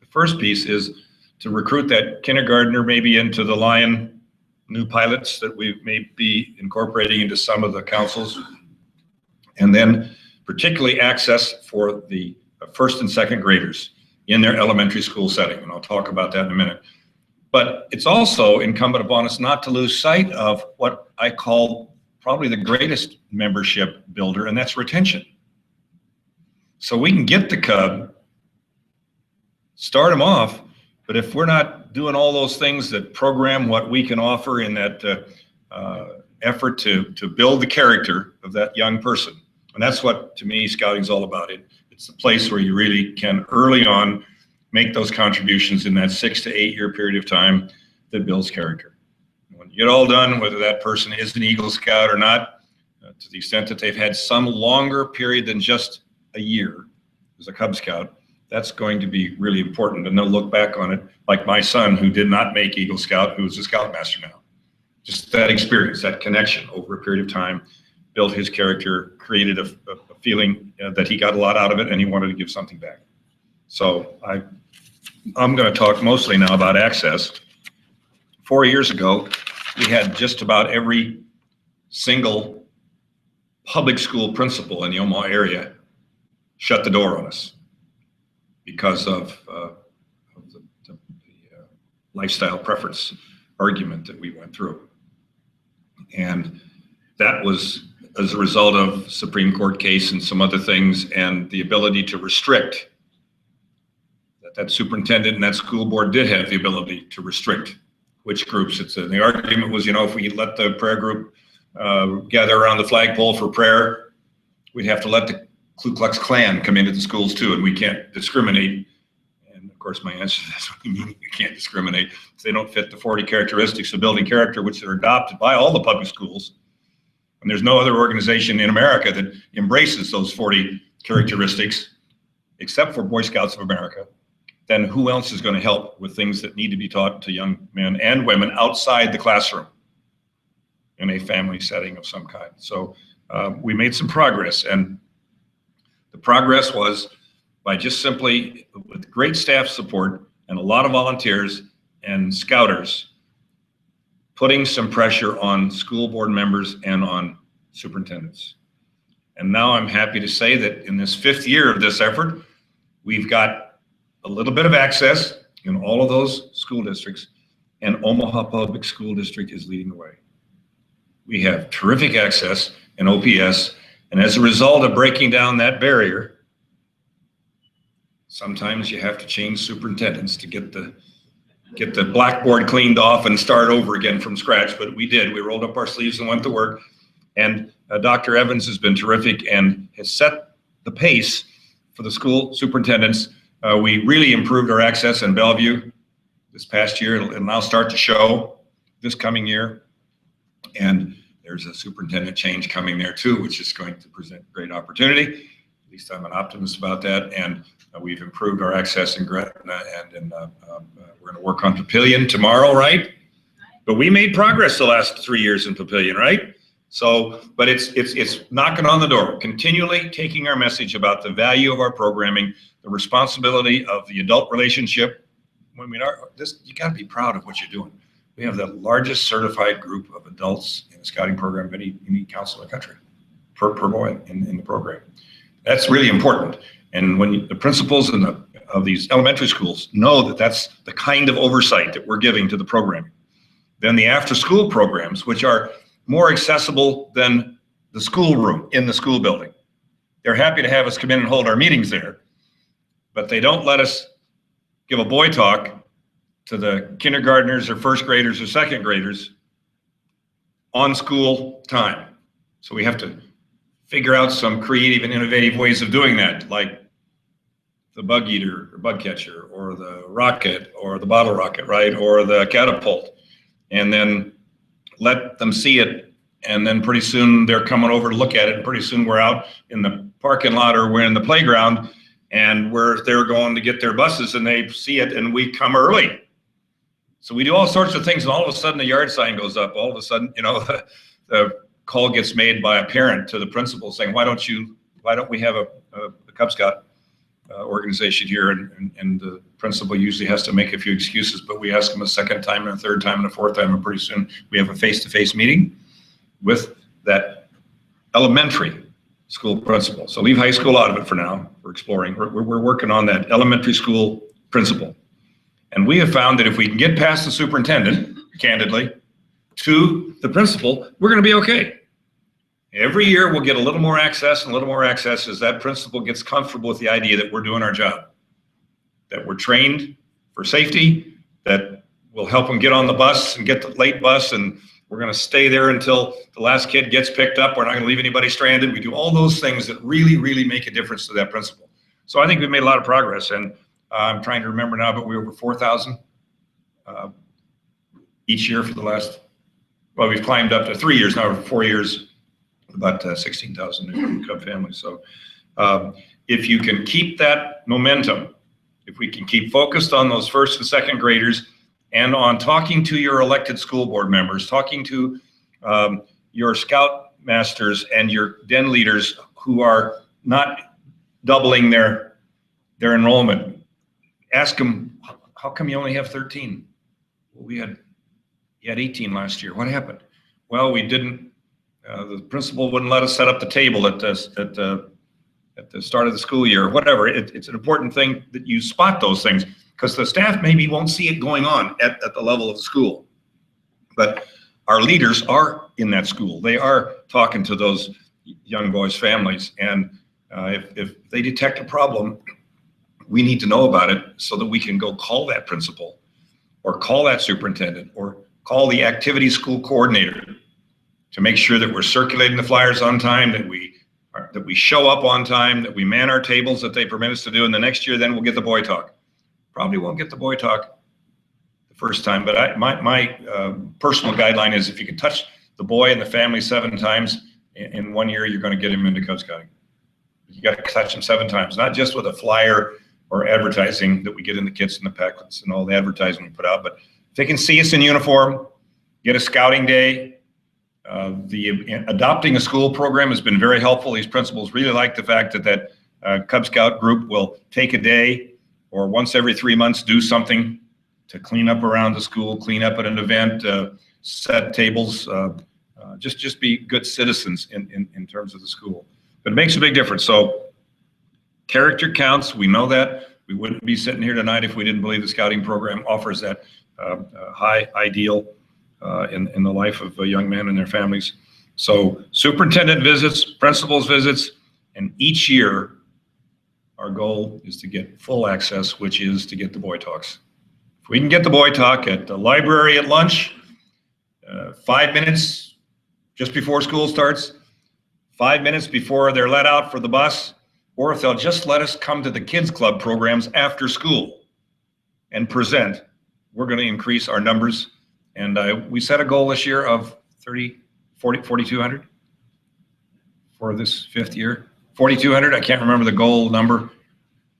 The first piece is to recruit that kindergartner maybe into the Lion new pilots that we may be incorporating into some of the councils. And then particularly access for the 1st and 2nd graders in their elementary school setting. And I'll talk about that in a minute. But it's also incumbent upon us not to lose sight of what I call probably the greatest membership builder, and that's retention. So we can get the Cub, start them off, but if we're not doing all those things that program what we can offer in that effort to build the character of that young person, and that's what, to me, scouting is all about. It's a place where you really can early on make those contributions in that 6 to 8 year period of time that builds character. When you get all done, whether that person is an Eagle Scout or not, to the extent that they've had some longer period than just a year as a Cub Scout, that's going to be really important. And they'll look back on it like my son, who did not make Eagle Scout, who is a Scoutmaster now. Just that experience, that connection over a period of time, built his character, created a feeling that he got a lot out of it and he wanted to give something back. So I'm going to talk mostly now about access. 4 years ago, we had just about every single public school principal in the Omaha area shut the door on us because of the lifestyle preference argument that we went through. And that was as a result of Supreme Court case and some other things, and the ability to restrict. That superintendent and that school board did have the ability to restrict which groups it's in. The argument was, if we let the prayer group gather around the flagpole for prayer, we'd have to let the Ku Klux Klan come into the schools too, and we can't discriminate. And of course, my answer to that's what you mean. You can't discriminate if they don't fit the 40 characteristics of building character, which are adopted by all the public schools. And there's no other organization in America that embraces those 40 characteristics, except for Boy Scouts of America. Then who else is going to help with things that need to be taught to young men and women outside the classroom in a family setting of some kind? So we made some progress, and the progress was by just simply, with great staff support and a lot of volunteers and scouters, putting some pressure on school board members and on superintendents. And now I'm happy to say that in this 5th year of this effort, we've got a little bit of access in all of those school districts, and Omaha Public School District is leading the way. We have terrific access in OPS, and as a result of breaking down that barrier, sometimes you have to change superintendents to get the blackboard cleaned off and start over again from scratch. But we did. We rolled up our sleeves and went to work. And Dr. Evans has been terrific and has set the pace for the school superintendents. We really improved our access in Bellevue this past year. It'll now start to show this coming year. And there's a superintendent change coming there too, which is going to present great opportunity. At least I'm an optimist about that. And we've improved our access in Gretna, and we're going to work on Papillion tomorrow, right? But we made progress the last 3 years in Papillion, right? So, but it's knocking on the door, continually taking our message about the value of our programming, the responsibility of the adult relationship. You got to be proud of what you're doing. We have the largest certified group of adults in the scouting program of any council in the country, per boy in the program. That's really important. And when the principals of these elementary schools know that that's the kind of oversight that we're giving to the programming, then the after-school programs, which are more accessible than the schoolroom in the school building. They're happy to have us come in and hold our meetings there, but they don't let us give a boy talk to the kindergartners or first graders or second graders on school time. So we have to figure out some creative and innovative ways of doing that, like the bug eater or bug catcher or the rocket or the bottle rocket, right? Or the catapult, and then let them see it. And then pretty soon they're coming over to look at it. And pretty soon we're out in the parking lot or we're in the playground, and they're going to get their buses and they see it and we come early. So we do all sorts of things, and all of a sudden the yard sign goes up. All of a sudden, the call gets made by a parent to the principal saying, why don't we have a Cub Scout organization here? And the principal usually has to make a few excuses, but we ask them a second time and a third time and a fourth time, and pretty soon we have a face-to-face meeting with that elementary school principal. So leave high school out of it for now. We're exploring. We're working on that elementary school principal. And we have found that if we can get past the superintendent, candidly, to the principal, we're going to be okay. Every year we'll get a little more access and a little more access as that principal gets comfortable with the idea that we're doing our job, that we're trained for safety, that we'll help them get on the bus and get the late bus, and we're going to stay there until the last kid gets picked up. We're not going to leave anybody stranded. We do all those things that really, really make a difference to that principal. So I think we've made a lot of progress, and I'm trying to remember now, but we're over 4,000 each year for the last, well, we've climbed up to 3 years now, over 4 years, about 16,000 new Cub families. So if you can keep that momentum, if we can keep focused on those first and second graders and on talking to your elected school board members, talking to your scout masters and your den leaders who are not doubling their enrollment, ask them, how come you only have 13? Well, you had 18 last year. What happened? Well, we didn't The principal wouldn't let us set up the table at the start of the school year, or whatever. It's an important thing that you spot those things, because the staff maybe won't see it going on at the level of the school. But our leaders are in that school. They are talking to those young boys' families. And if they detect a problem, we need to know about it so that we can go call that principal, or call that superintendent, or call the activity school coordinator to make sure that we're circulating the flyers on time, that we show up on time, that we man our tables that they permit us to do. And the next year, then we'll get the boy talk. Probably won't get the boy talk the first time, but my personal guideline is, if you can touch the boy and the family 7 times in 1 year, you're going to get him into Cub Scouting. You got to touch him 7 times, not just with a flyer or advertising that we get in the kits and the packets and all the advertising we put out, but if they can see us in uniform, get a scouting day. Adopting a school program has been very helpful. These principals really like the fact that Cub Scout group will take a day or once every 3 months do something to clean up around the school, clean up at an event, set tables, just be good citizens in terms of the school. But it makes a big difference. So character counts. We know that. We wouldn't be sitting here tonight if we didn't believe the scouting program offers that high ideal in the life of young men and their families. So superintendent visits, principals visits, and each year our goal is to get full access, which is to get the boy talks. If we can get the boy talk at the library at lunch, 5 minutes just before school starts, 5 minutes before they're let out for the bus, or if they'll just let us come to the kids club programs after school and present, we're going to increase our numbers. And we set a goal this year of 4,200 for this 5th year. 4,200, I can't remember the goal number.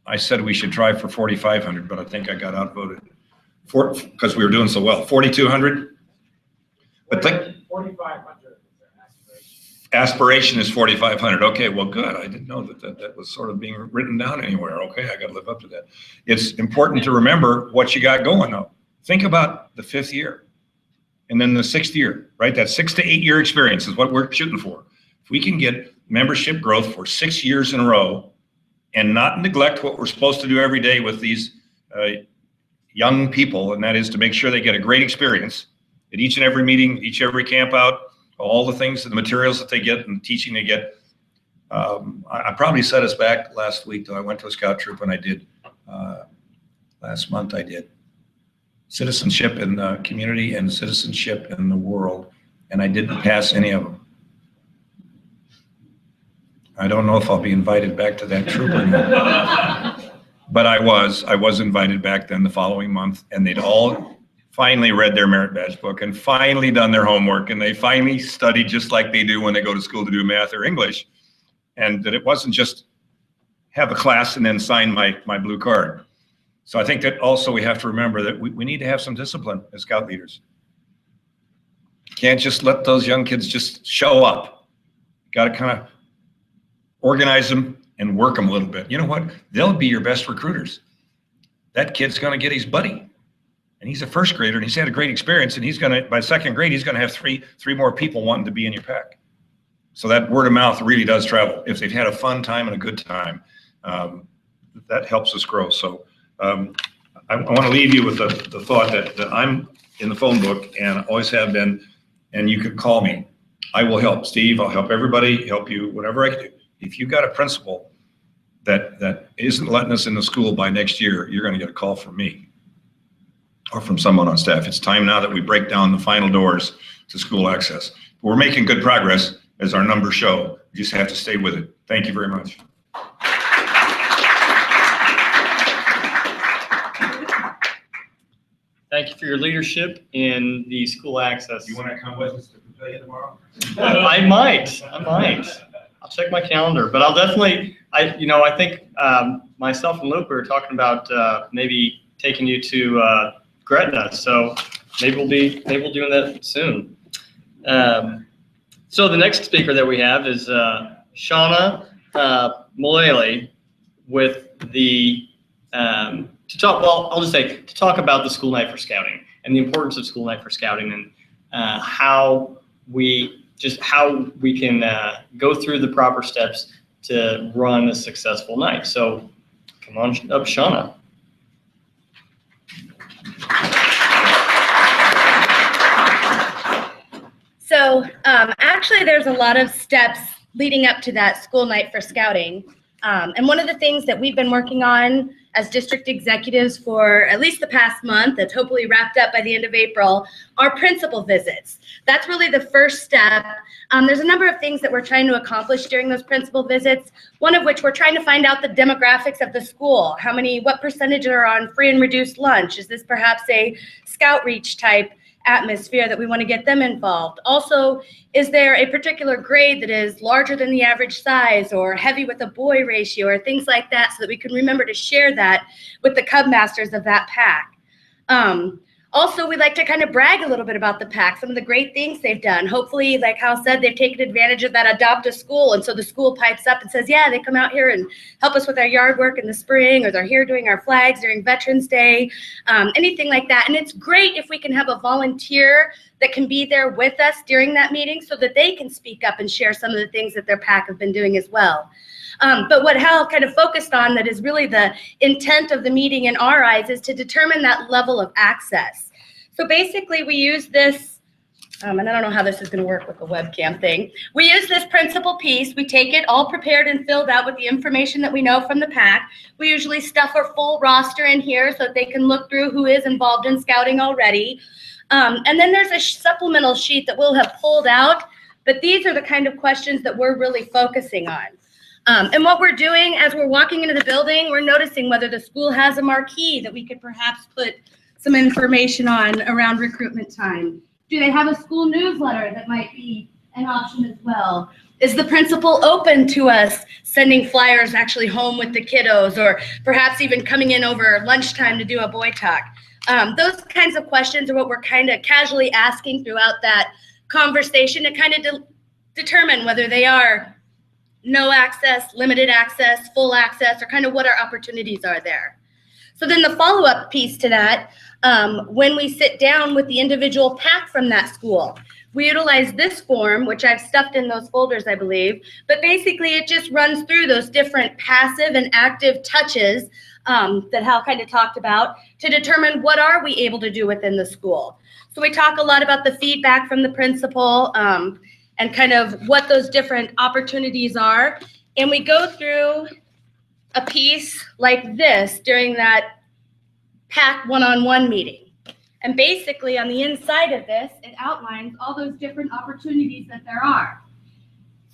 I said we should try for 4,500, but I think I got outvoted because we were doing so well. 4,200. But 4,500. Aspiration is 4,500. Okay, well, good. I didn't know that was sort of being written down anywhere. Okay, I got to live up to that. It's important to remember what you got going though. Think about the 5th year. And then the 6th year, right? That 6 to 8 year experience is what we're shooting for. If we can get membership growth for 6 years in a row and not neglect what we're supposed to do every day with these young people, and that is to make sure they get a great experience at each and every meeting, each every camp out, all the things, the materials that they get and the teaching they get. I probably set us back last week, though. I went to a scout troop and I did, last month I did citizenship in the community and citizenship in the world, and I didn't pass any of them. I don't know if I'll be invited back to that troop or not. But I was invited back then the following month, and they'd all finally read their merit badge book and finally done their homework, and they finally studied just like they do when they go to school to do math or English. And that it wasn't just have a class and then sign my blue card. So I think that also we have to remember that we need to have some discipline as scout leaders. Can't just let those young kids just show up. Got to kind of organize them and work them a little bit. You know what? They'll be your best recruiters. That kid's going to get his buddy. And he's a 1st grader and he's had a great experience, and he's going to, by 2nd grade, he's going to have three more people wanting to be in your pack. So that word of mouth really does travel. If they've had a fun time and a good time, that helps us grow. So I want to leave you with the thought that I'm in the phone book and always have been, and you could call me. I will help Steve. I'll help everybody, help you, whatever I can do. If you've got a principal that isn't letting us in the school by next year, you're going to get a call from me or from someone on staff. It's time now that we break down the final doors to school access. We're making good progress as our numbers show. You just have to stay with it. Thank you very much. Thank you for your leadership in the school access. You want to come with us to the pavilion tomorrow? I might. I'll check my calendar, but I'll definitely, I think myself and Luke were talking about maybe taking you to Gretna, so maybe we'll be doing that soon. So the next speaker that we have is Shauna Mullally with the to talk about the school night for scouting and the importance of school night for scouting and how we just how we can go through the proper steps to run a successful night. So come on up, Shauna. So actually, there's a lot of steps leading up to that school night for scouting. And one of the things that we've been working on as district executives for at least the past month, that's hopefully wrapped up by the end of April, are principal visits. That's really the first step. There's a number of things that we're trying to accomplish during those principal visits, one of which we're trying to find out the demographics of the school. What percentage are on free and reduced lunch? Is this perhaps a scout reach type atmosphere that we want to get them involved? Also, is there a particular grade that is larger than the average size or heavy with a boy ratio or things like that, so that we can remember to share that with the Cub Masters of that pack? Also, we like to kind of brag a little bit about the pack, some of the great things they've done. Hopefully, like Hal said, they've taken advantage of that adopt a school, and so the school pipes up and says, yeah, they come out here and help us with our yard work in the spring, or they're here doing our flags during Veterans Day, anything like that. And it's great if we can have a volunteer that can be there with us during that meeting so that they can speak up and share some of the things that their pack have been doing as well. But what Hal kind of focused on, that is really the intent of the meeting in our eyes, is to determine that level of access. So basically we use this, and I don't know how this is going to work with the webcam thing. We use this principal piece. We take it all prepared and filled out with the information that we know from the pack. We usually stuff our full roster in here so that they can look through who is involved in scouting already. And then there's a supplemental sheet that we'll have pulled out, but these are the kind of questions that we're really focusing on. And what we're doing as we're walking into the building, we're noticing whether the school has a marquee that we could perhaps put some information on around recruitment time. Do they have a school newsletter that might be an option as well? Is the principal open to us sending flyers actually home with the kiddos, or perhaps even coming in over lunchtime to do a boy talk? Those kinds of questions are what we're kind of casually asking throughout that conversation to kind of determine whether they are no access, limited access, full access, or kind of what our opportunities are there. So then the follow-up piece to that, when we sit down with the individual pack from that school, we utilize this form, which I've stuffed in those folders, I believe, but basically it just runs through those different passive and active touches that Hal kind of talked about to determine what are we able to do within the school. So we talk a lot about the feedback from the principal, and kind of what those different opportunities are. And we go through a piece like this during that pack one-on-one meeting. And basically on the inside of this, it outlines all those different opportunities that there are.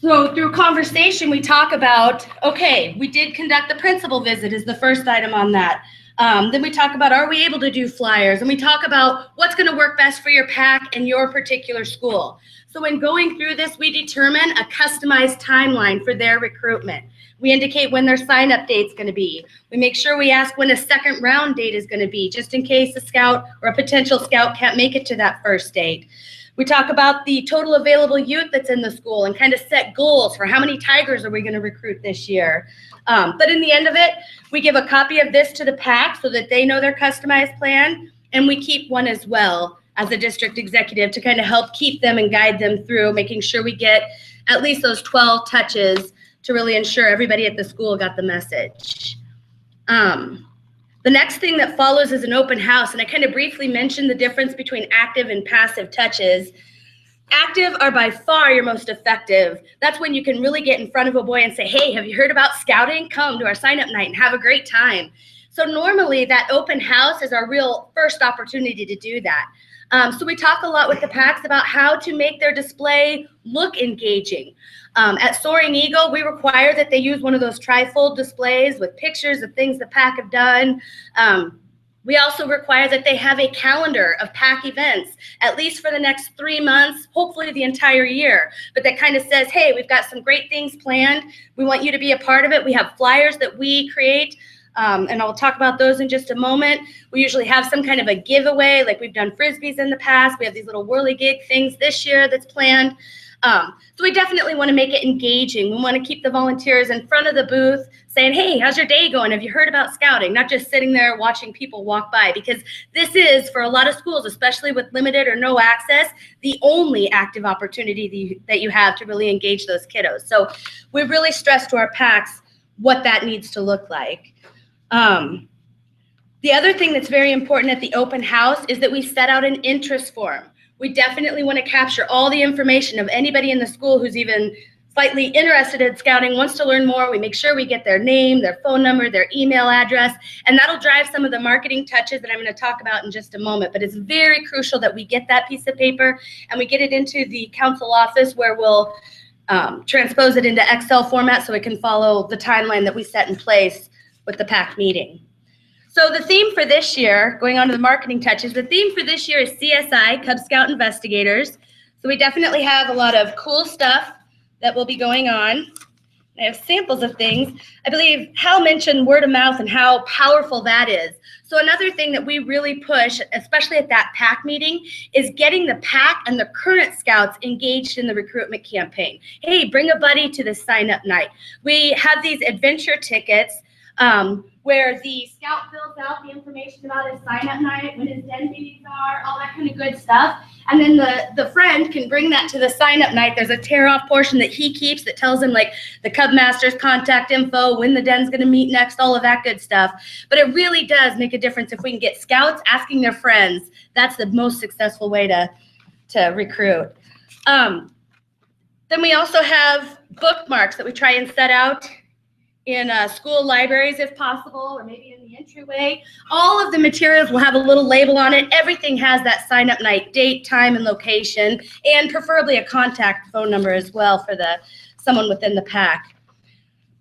So through conversation, we talk about, okay, we did conduct the principal visit is the first item on that. Then we talk about, are we able to do flyers? And we talk about what's going to work best for your pack and your particular school. So in going through this, we determine a customized timeline for their recruitment. We indicate when their sign-up date's going to be. We make sure we ask when a second round date is going to be, just in case a scout or a potential scout can't make it to that first date. We talk about the total available youth that's in the school and kind of set goals for how many Tigers are we going to recruit this year. But in the end of it, we give a copy of this to the pack so that they know their customized plan, and we keep one as well as a district executive to kind of help keep them and guide them through, making sure we get at least those 12 touches to really ensure everybody at the school got the message. The next thing that follows is an open house, and I kind of briefly mentioned the difference between active and passive touches. Active are by far your most effective. That's when you can really get in front of a boy and say, hey, have you heard about scouting? Come to our sign-up night and have a great time. So normally that open house is our real first opportunity to do that. So we talk a lot with the packs about how to make their display look engaging. At Soaring Eagle, we require that they use one of those trifold displays with pictures of things the pack have done. We also require that they have a calendar of pack events, at least for the next 3 months, hopefully the entire year. But that kind of says, hey, we've got some great things planned. We want you to be a part of it. We have flyers that we create. And I'll talk about those in just a moment. We usually have some kind of a giveaway, like we've done Frisbees in the past. We have these little whirligig things this year that's planned. So we definitely want to make it engaging. We want to keep the volunteers in front of the booth saying, hey, how's your day going? Have you heard about scouting? Not just sitting there watching people walk by, because this is, for a lot of schools, especially with limited or no access, the only active opportunity that you have to really engage those kiddos. So we really stress to our PACs what that needs to look like. The other thing that's very important at the open house is that we set out an interest form. We definitely want to capture all the information of anybody in the school who's even slightly interested in scouting, wants to learn more. We make sure we get their name, their phone number, their email address, and that'll drive some of the marketing touches that I'm going to talk about in just a moment. But it's very crucial that we get that piece of paper and we get it into the council office, where we'll transpose it into Excel format so it can follow the timeline that we set in place with the PAC meeting. So the theme for this year, going on to the marketing touches, the theme for this year is CSI, Cub Scout Investigators. So we definitely have a lot of cool stuff that will be going on. I have samples of things. I believe Hal mentioned word of mouth and how powerful that is. So another thing that we really push, especially at that PAC meeting, is getting the PAC and the current scouts engaged in the recruitment campaign. Hey, bring a buddy to the sign-up night. We have these adventure tickets where the scout fills out the information about his sign-up night, when his den meetings are, all that kind of good stuff. And then the friend can bring that to the sign-up night. There's a tear-off portion that he keeps that tells him, like, the Cub Master's contact info, when the den's going to meet next, all of that good stuff. But it really does make a difference if we can get scouts asking their friends. That's the most successful way to recruit. Then we also have bookmarks that we try and set out in school libraries if possible, or maybe in the entryway. All of the materials will have a little label on it. Everything has that sign-up night, date, time, and location, and preferably a contact phone number as well for someone within the PAC.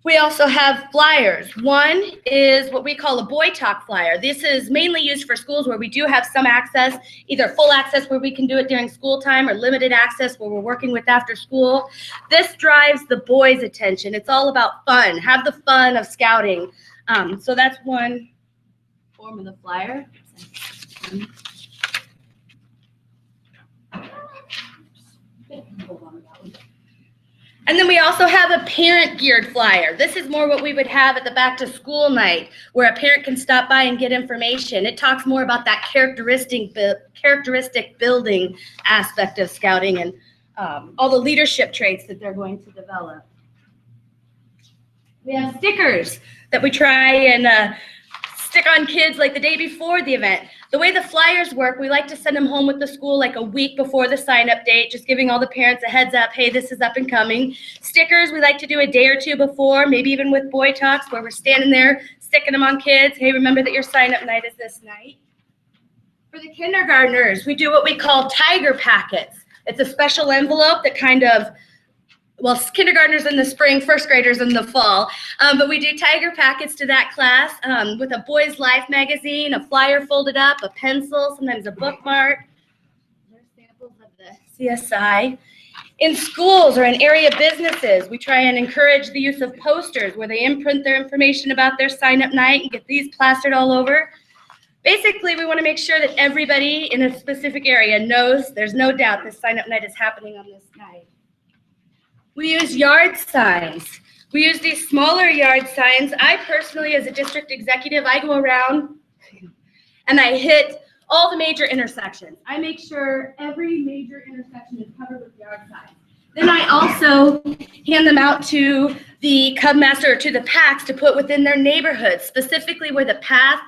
We also have flyers. One is what we call a Boy Talk flyer. This is mainly used for schools where we do have some access, either full access where we can do it during school time, or limited access where we're working with after school. This drives the boys' attention. It's all about fun. Have the fun of scouting. So that's one form of the flyer. And then we also have a parent-geared flyer. This is more what we would have at the back-to-school night, where a parent can stop by and get information. It talks more about that characteristic building aspect of scouting and all the leadership traits that they're going to develop. We have stickers that we try and stick on kids like the day before the event. The way the flyers work, we like to send them home with the school like a week before the sign-up date, just giving all the parents a heads up, hey, this is up and coming. Stickers, we like to do a day or two before, maybe even with Boy Talks, where we're standing there sticking them on kids. Hey, remember that your sign-up night is this night. For the kindergartners, we do what we call tiger packets. It's a special envelope that kind of, well, kindergartners in the spring, first graders in the fall. But we do tiger packets to that class with a Boys Life magazine, a flyer folded up, a pencil, sometimes a bookmark. There's samples of the CSI. In schools or in area businesses, we try and encourage the use of posters where they imprint their information about their sign-up night and get these plastered all over. Basically, we want to make sure that everybody in a specific area knows there's no doubt this sign-up night is happening on this night. We use yard signs. We use these smaller yard signs. I personally, as a district executive, I go around and I hit all the major intersections. I make sure every major intersection is covered with yard signs. Then I also hand them out to the Cub Master or to the PACs to put within their neighborhoods, specifically where the path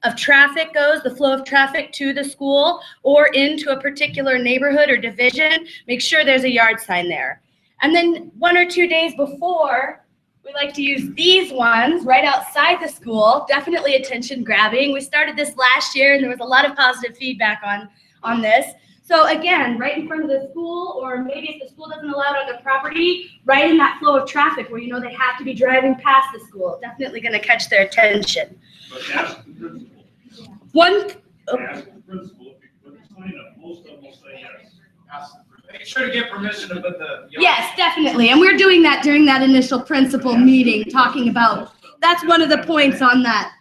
of traffic goes, the flow of traffic to the school or into a particular neighborhood or division. Make sure there's a yard sign there. And then 1 or 2 days before, we like to use these ones right outside the school, definitely attention grabbing. We started this last year and there was a lot of positive feedback on this. So again, right in front of the school, or maybe if the school doesn't allow it on the property, right in that flow of traffic where you know they have to be driving past the school, definitely going to catch their attention. But ask the principal. Ask the principal, if you put the sign up, most of them will say yes. Make sure to get permission to put the. Yes, definitely. And we're doing that during that initial principal meeting, talking about, that's one of the points on that.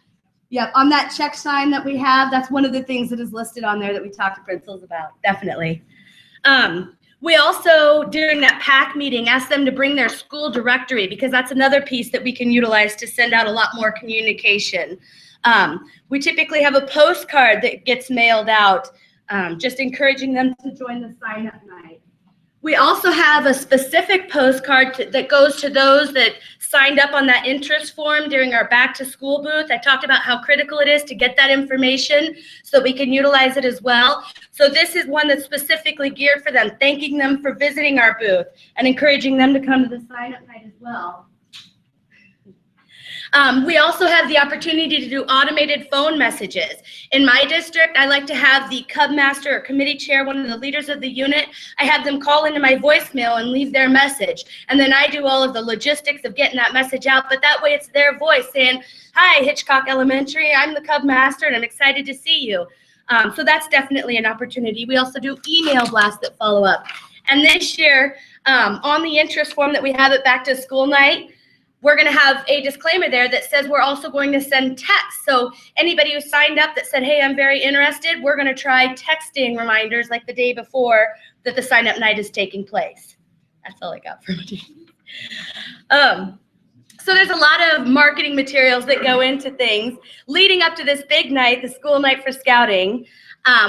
Yep, on that check sign that we have, that's one of the things that is listed on there that we talk to principals about, definitely. We also, during that PAC meeting, asked them to bring their school directory because that's another piece that we can utilize to send out a lot more communication. We typically have a postcard that gets mailed out, just encouraging them to join the sign-up night. We also have a specific postcard that goes to those that signed up on that interest form during our back to school booth. I talked about how critical it is to get that information so we can utilize it as well. So this is one that's specifically geared for them, thanking them for visiting our booth and encouraging them to come to the sign-up night as well. We also have the opportunity to do automated phone messages. In my district, I like to have the Cub Master or committee chair, one of the leaders of the unit, I have them call into my voicemail and leave their message. And then I do all of the logistics of getting that message out, but that way it's their voice saying, "Hi, Hitchcock Elementary, I'm the Cub Master and I'm excited to see you." So that's definitely an opportunity. We also do email blasts that follow up. And this year, on the interest form that we have at Back to School Night, we're going to have a disclaimer there that says we're also going to send text. So anybody who signed up that said, "Hey, I'm very interested," we're going to try texting reminders like the day before that the sign-up night is taking place. That's all I got for you. So there's a lot of marketing materials that go into things. Leading up to this big night, the school night for scouting,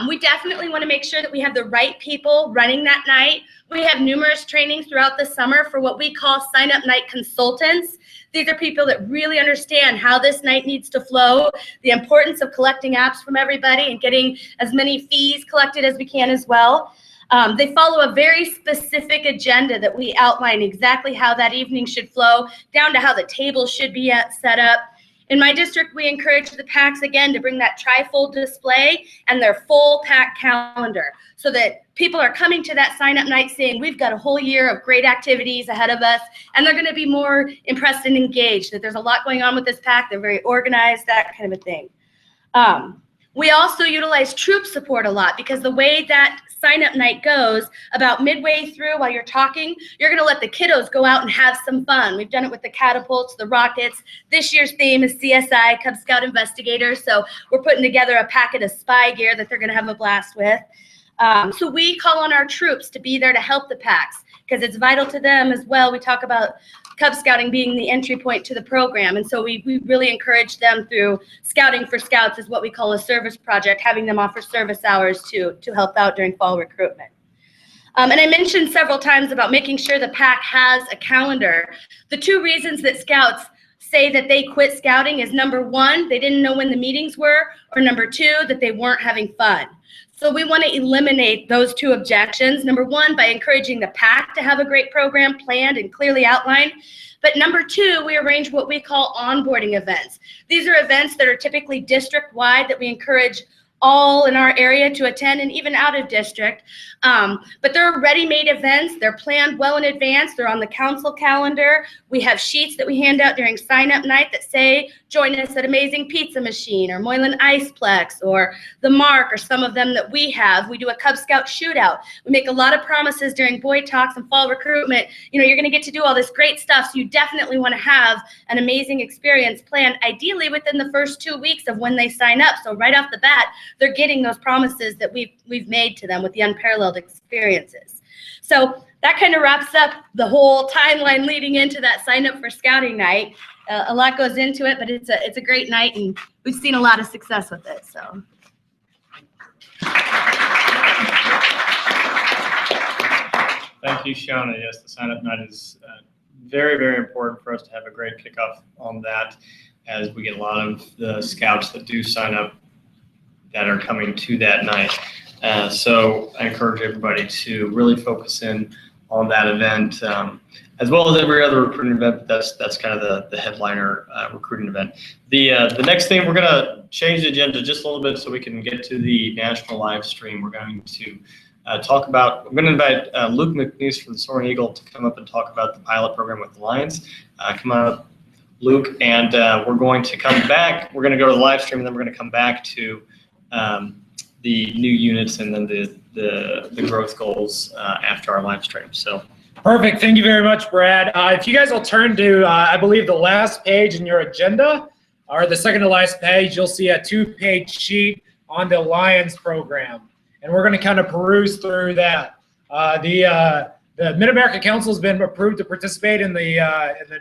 we definitely want to make sure that we have the right people running that night. We have numerous trainings throughout the summer for what we call sign-up night consultants. These are people that really understand how this night needs to flow, the importance of collecting apps from everybody and getting as many fees collected as we can as well. They follow a very specific agenda that we outline exactly how that evening should flow, down to how the table should be set up. In my district, we encourage the PACs again to bring that trifold display and their full PAC calendar so that people are coming to that sign-up night saying, we've got a whole year of great activities ahead of us, and they're going to be more impressed and engaged, that there's a lot going on with this PAC, they're very organized, that kind of a thing. We also utilize troop support a lot because the way that sign-up night goes, about midway through while you're talking, you're going to let the kiddos go out and have some fun. We've done it with the catapults, the rockets. This year's theme is CSI, Cub Scout Investigators, so we're putting together a packet of spy gear that they're going to have a blast with. So we call on our troops to be there to help the PACs because it's vital to them as well. We talk about Cub Scouting being the entry point to the program, and so we really encourage them through Scouting for Scouts is what we call a service project, having them offer service hours to help out during fall recruitment. And I mentioned several times about making sure the PAC has a calendar. The two reasons that Scouts say that they quit Scouting is number one, they didn't know when the meetings were, or number two, that they weren't having fun. So we want to eliminate those two objections. Number one, by encouraging the PAC to have a great program planned and clearly outlined. But number two, we arrange what we call onboarding events. These are events that are typically district-wide that we encourage all in our area to attend and even out of district. But they're ready-made events. They're planned well in advance. They're on the council calendar. We have sheets that we hand out during sign-up night that say, join us at Amazing Pizza Machine or Moylan Iceplex or The Mark or some of them that we have. We do a Cub Scout shootout. We make a lot of promises during boy talks and fall recruitment. You know, you're going to get to do all this great stuff, so you definitely want to have an amazing experience planned, ideally within the first 2 weeks of when they sign up. So right off the bat, they're getting those promises that we've made to them with the unparalleled experiences. So that kind of wraps up the whole timeline leading into that sign up for scouting night. A lot goes into it, but it's a great night, and we've seen a lot of success with it. So. Thank you, Shauna. Yes, the sign up night is very, very important for us to have a great kickoff on that, as we get a lot of the scouts that do sign up that are coming to that night. So I encourage everybody to really focus in on that event, as well as every other recruiting event. That's kind of the headliner recruiting event. The next thing, we're going to change the agenda just a little bit so we can get to the national live stream. We're going to talk about, I'm going to invite Luke McNeese from the Soaring Eagle to come up and talk about the pilot program with the Lions. Come on up, Luke, and we're going to come back. We're going to go to the live stream, and then we're going to come back to the new units and then the growth goals after our live stream. So perfect. Thank you very much, Brad. If you guys will turn to, I believe, the last page in your agenda, or the second to last page, you'll see a 2-page sheet on the Lions program. And we're going to kind of peruse through that. The Mid-America Council has been approved to participate in the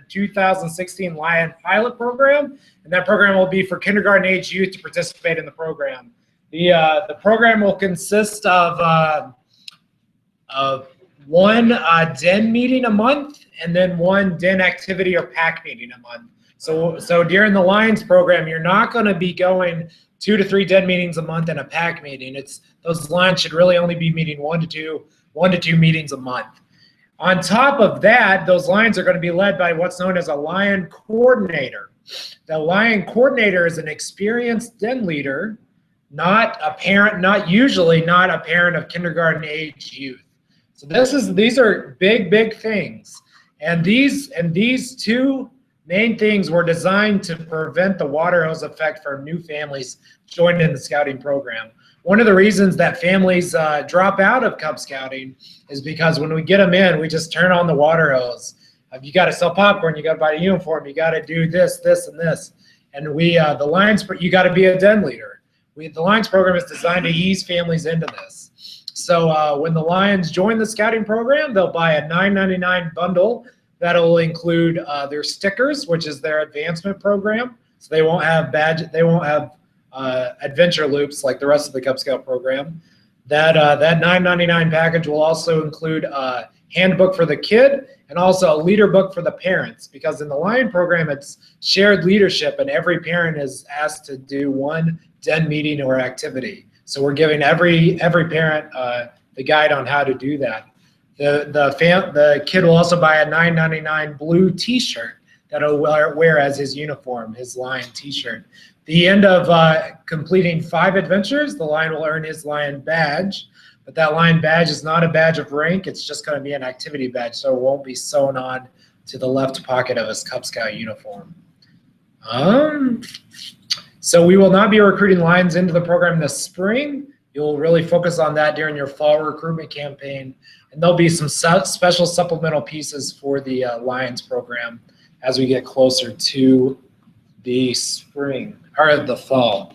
2016 Lion Pilot Program, and that program will be for kindergarten age youth to participate in the program. The program will consist of one den meeting a month and then one den activity or pack meeting a month. So during the Lions program, you're not going to be going 2 to 3 den meetings a month and a pack meeting. Those Lions should really only be meeting 1 to 2 meetings a month. On top of that, those Lions are going to be led by what's known as a Lion Coordinator. The Lion Coordinator is an experienced den leader, not a parent of kindergarten age youth. So these are big things. And these 2 main things were designed to prevent the water hose effect for new families joining the scouting program. One of the reasons that families drop out of Cub Scouting is because when we get them in, we just turn on the water hose. You got to sell popcorn, you got to buy a uniform, you got to do this, and this. And the Lions, you got to be a den leader. The Lions program is designed to ease families into this. So when the Lions join the scouting program, they'll buy a $9.99 bundle that'll include their stickers, which is their advancement program. So they won't have adventure loops like the rest of the Cub Scout program. That $9.99 package will also include a handbook for the kid and also a leader book for the parents, because in the Lion program it's shared leadership and every parent is asked to do one den meeting or activity. So we're giving every parent the guide on how to do that. The kid will also buy a $9.99 blue T-shirt that he'll wear as his uniform, his Lion T-shirt. The end of completing 5 adventures, the Lion will earn his Lion badge, but that Lion badge is not a badge of rank. It's just going to be an activity badge, so it won't be sewn on to the left pocket of his Cub Scout uniform. So we will not be recruiting Lions into the program this spring. You'll really focus on that during your fall recruitment campaign, and there'll be some special supplemental pieces for the Lions program as we get closer to the spring or the fall.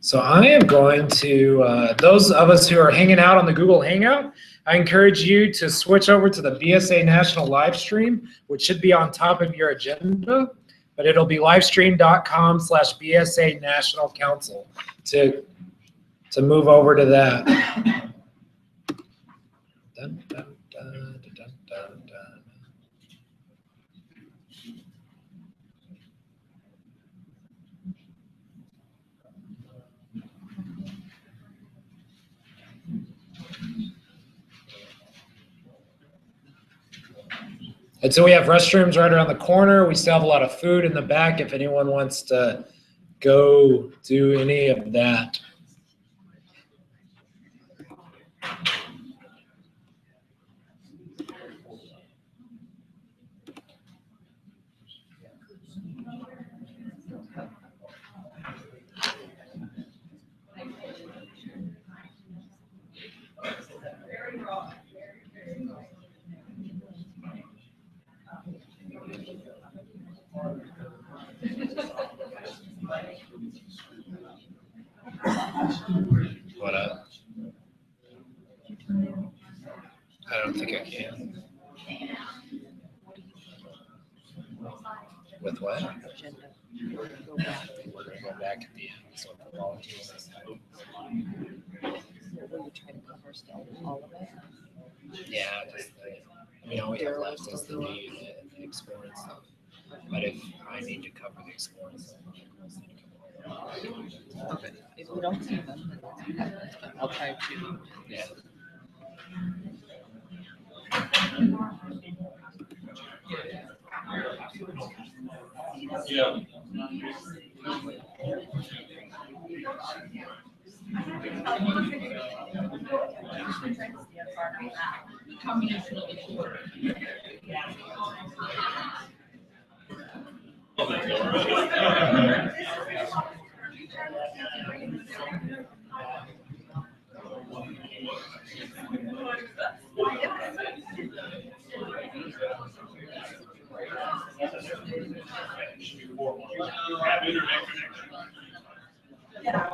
So I am going to, those of us who are hanging out on the Google Hangout, I encourage you to switch over to the BSA National live stream, which should be on top of your agenda, but it'll be livestream.com/BSA National Council to move over to that. Dun, dun, dun, dun, dun, dun. And so we have restrooms right around the corner. We still have a lot of food in the back if anyone wants to go do any of that. What up? I don't think I can. With what? We're going to go back at the end. So for volunteers. Will you try to cover still all of it? Yeah, just all we have left is the need and the exploring stuff. But if I need to cover the exploring stuff, Okay. If we don't see them, then that's okay. But I'll try to. Yeah. Yeah.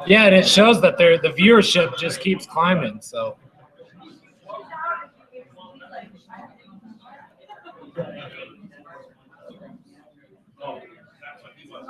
Yeah, and it shows that the viewership just keeps climbing. So Oh, that's what he was.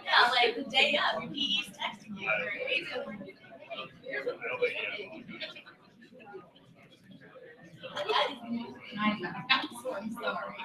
Yeah, like the day of, he's texting you. That is the most nice. I'm sorry.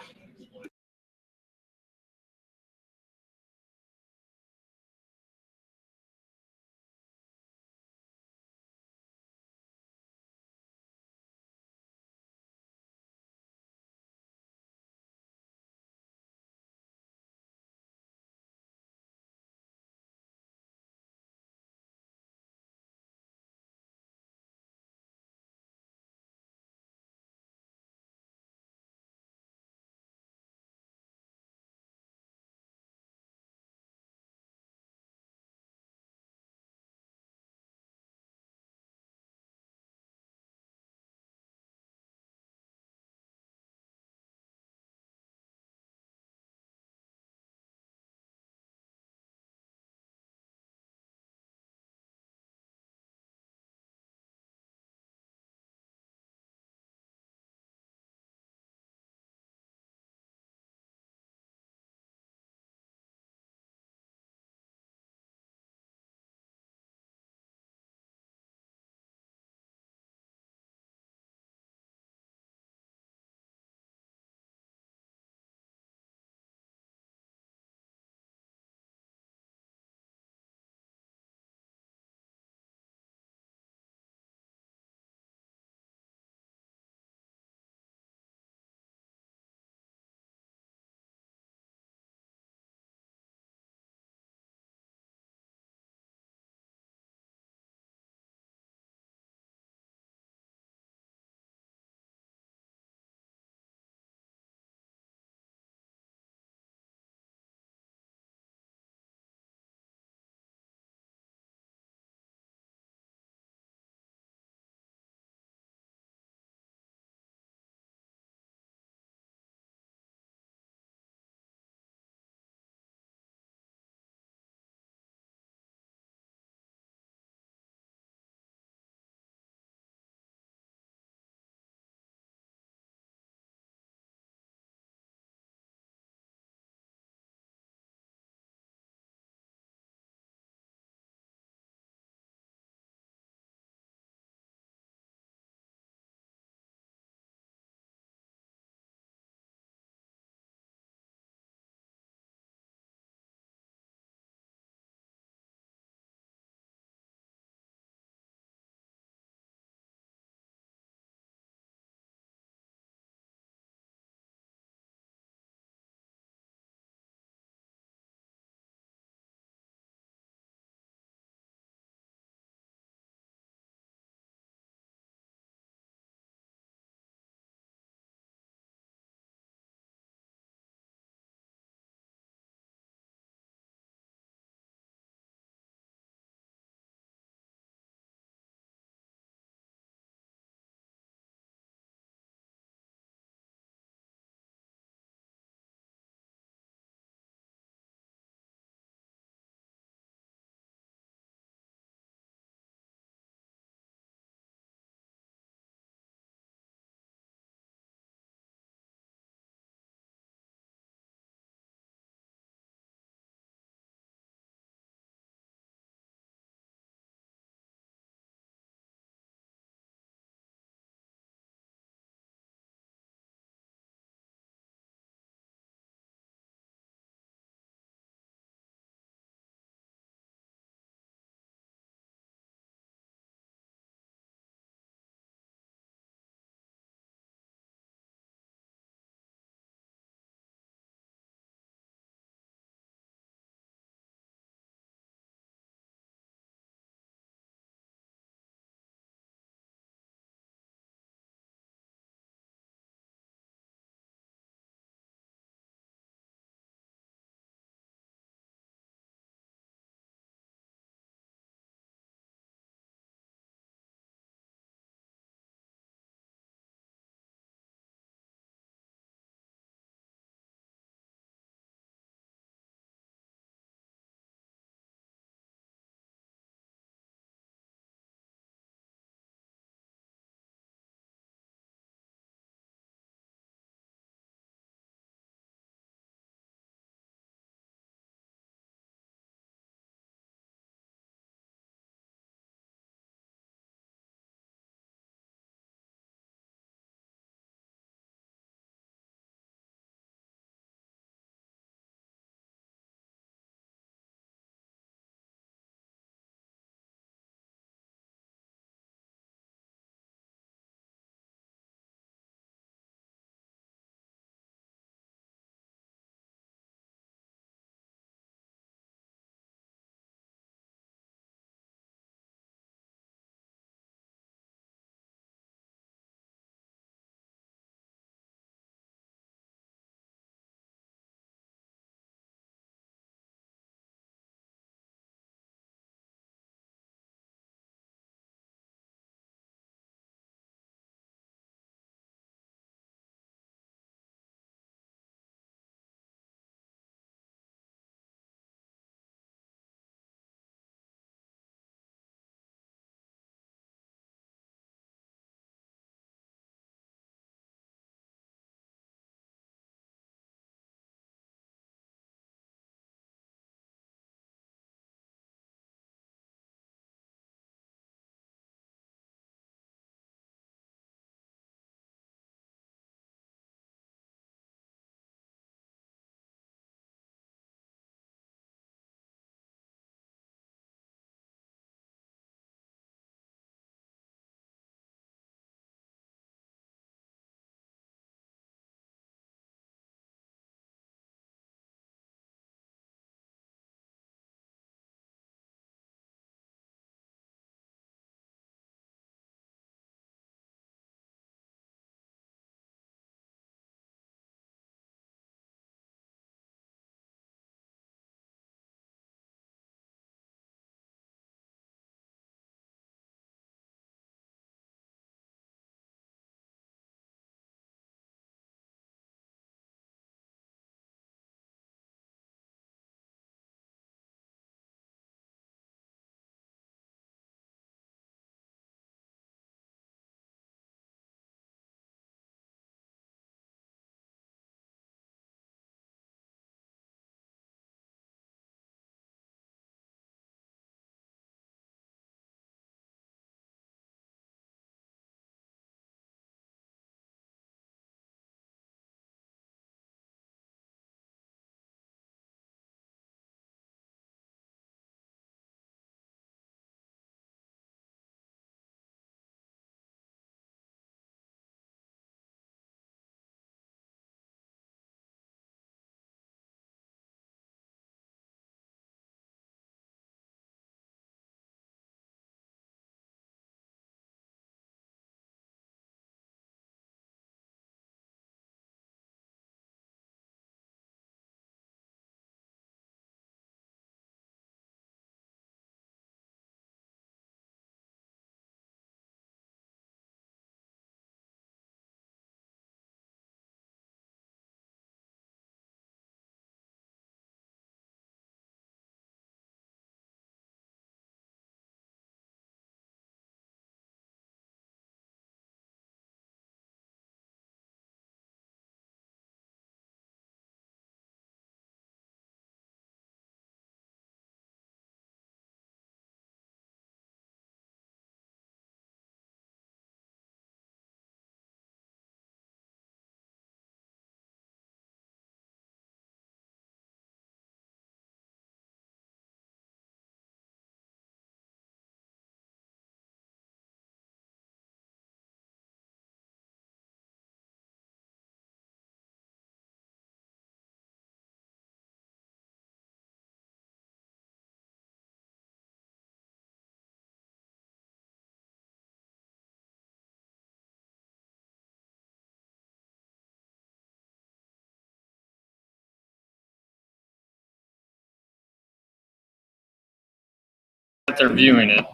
that they're viewing it.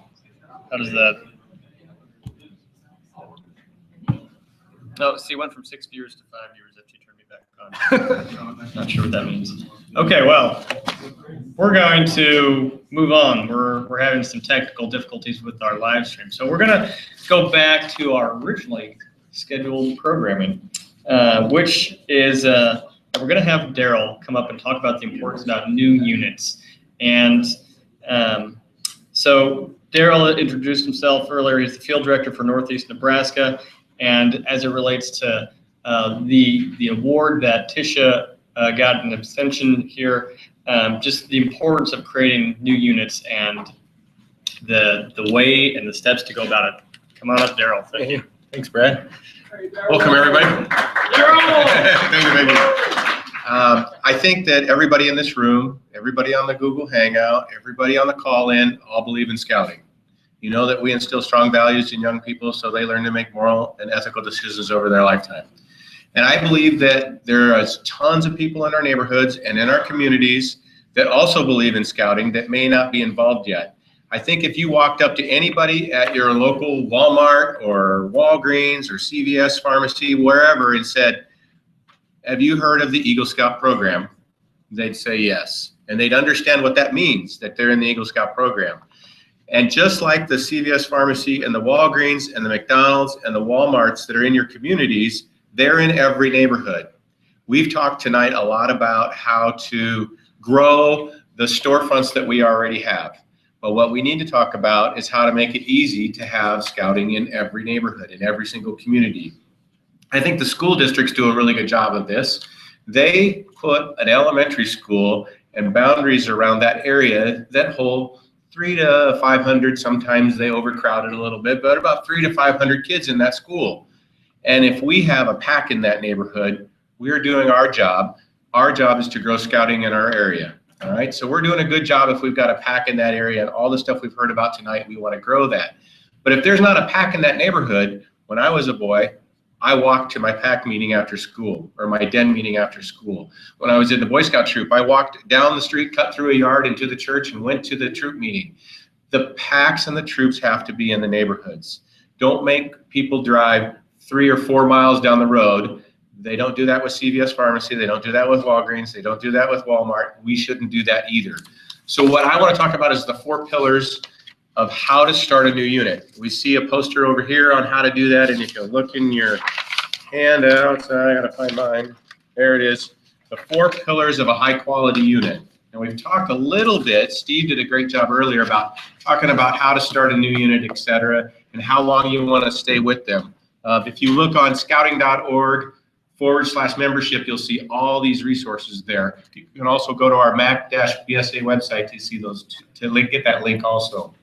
How does that? No, see, it went from 6 viewers to 5 viewers after you turned me back on. Not sure what that means. Okay, well, we're going to move on. We're having some technical difficulties with our live stream. So we're going to go back to our originally scheduled programming, which is we're going to have Daryl come up and talk about the importance about new units. And so Daryl introduced himself earlier. He's the field director for Northeast Nebraska. And as it relates to the award that Tisha got an abstention here, just the importance of creating new units and the way and the steps to go about it. Come on up, Daryl. Thank you. Thanks, Brad. Welcome, everybody. Thank you, baby. I think that everybody in this room, everybody on the Google Hangout, everybody on the call-in, all believe in scouting. You know that we instill strong values in young people so they learn to make moral and ethical decisions over their lifetime. And I believe that there are tons of people in our neighborhoods and in our communities that also believe in scouting that may not be involved yet. I think if you walked up to anybody at your local Walmart or Walgreens or CVS pharmacy, wherever, and said, have you heard of the Eagle Scout program? They'd say yes. And they'd understand what that means, that they're in the Eagle Scout program. And just like the CVS pharmacy and the Walgreens and the McDonald's and the Walmarts that are in your communities, they're in every neighborhood. We've talked tonight a lot about how to grow the storefronts that we already have. But what we need to talk about is how to make it easy to have scouting in every neighborhood, in every single community. I think the school districts do a really good job of this. They put an elementary school and boundaries around that area that hold 300 to 500, sometimes they overcrowd it a little bit, but about 300 to 500 kids in that school. And if we have a pack in that neighborhood, we're doing our job. Our job is to grow scouting in our area. All right, so we're doing a good job if we've got a pack in that area and all the stuff we've heard about tonight, we want to grow that. But if there's not a pack in that neighborhood, when I was a boy, I walked to my pack meeting after school or my den meeting after school. When I was in the Boy Scout troop, I walked down the street, cut through a yard into the church and went to the troop meeting. The packs and the troops have to be in the neighborhoods. Don't make people drive 3 or 4 miles down the road. They don't do that with CVS Pharmacy. They don't do that with Walgreens. They don't do that with Walmart. We shouldn't do that either. So what I want to talk about is the 4 pillars of how to start a new unit. We see a poster over here on how to do that, and if you look in your handouts, I gotta find mine. There it is. The 4 pillars of a high quality unit. And we've talked a little bit, Steve did a great job earlier about talking about how to start a new unit, etc., and how long you want to stay with them. If you look on scouting.org/membership, you'll see all these resources there. You can also go to our MAC-BSA website to see those, get that link also.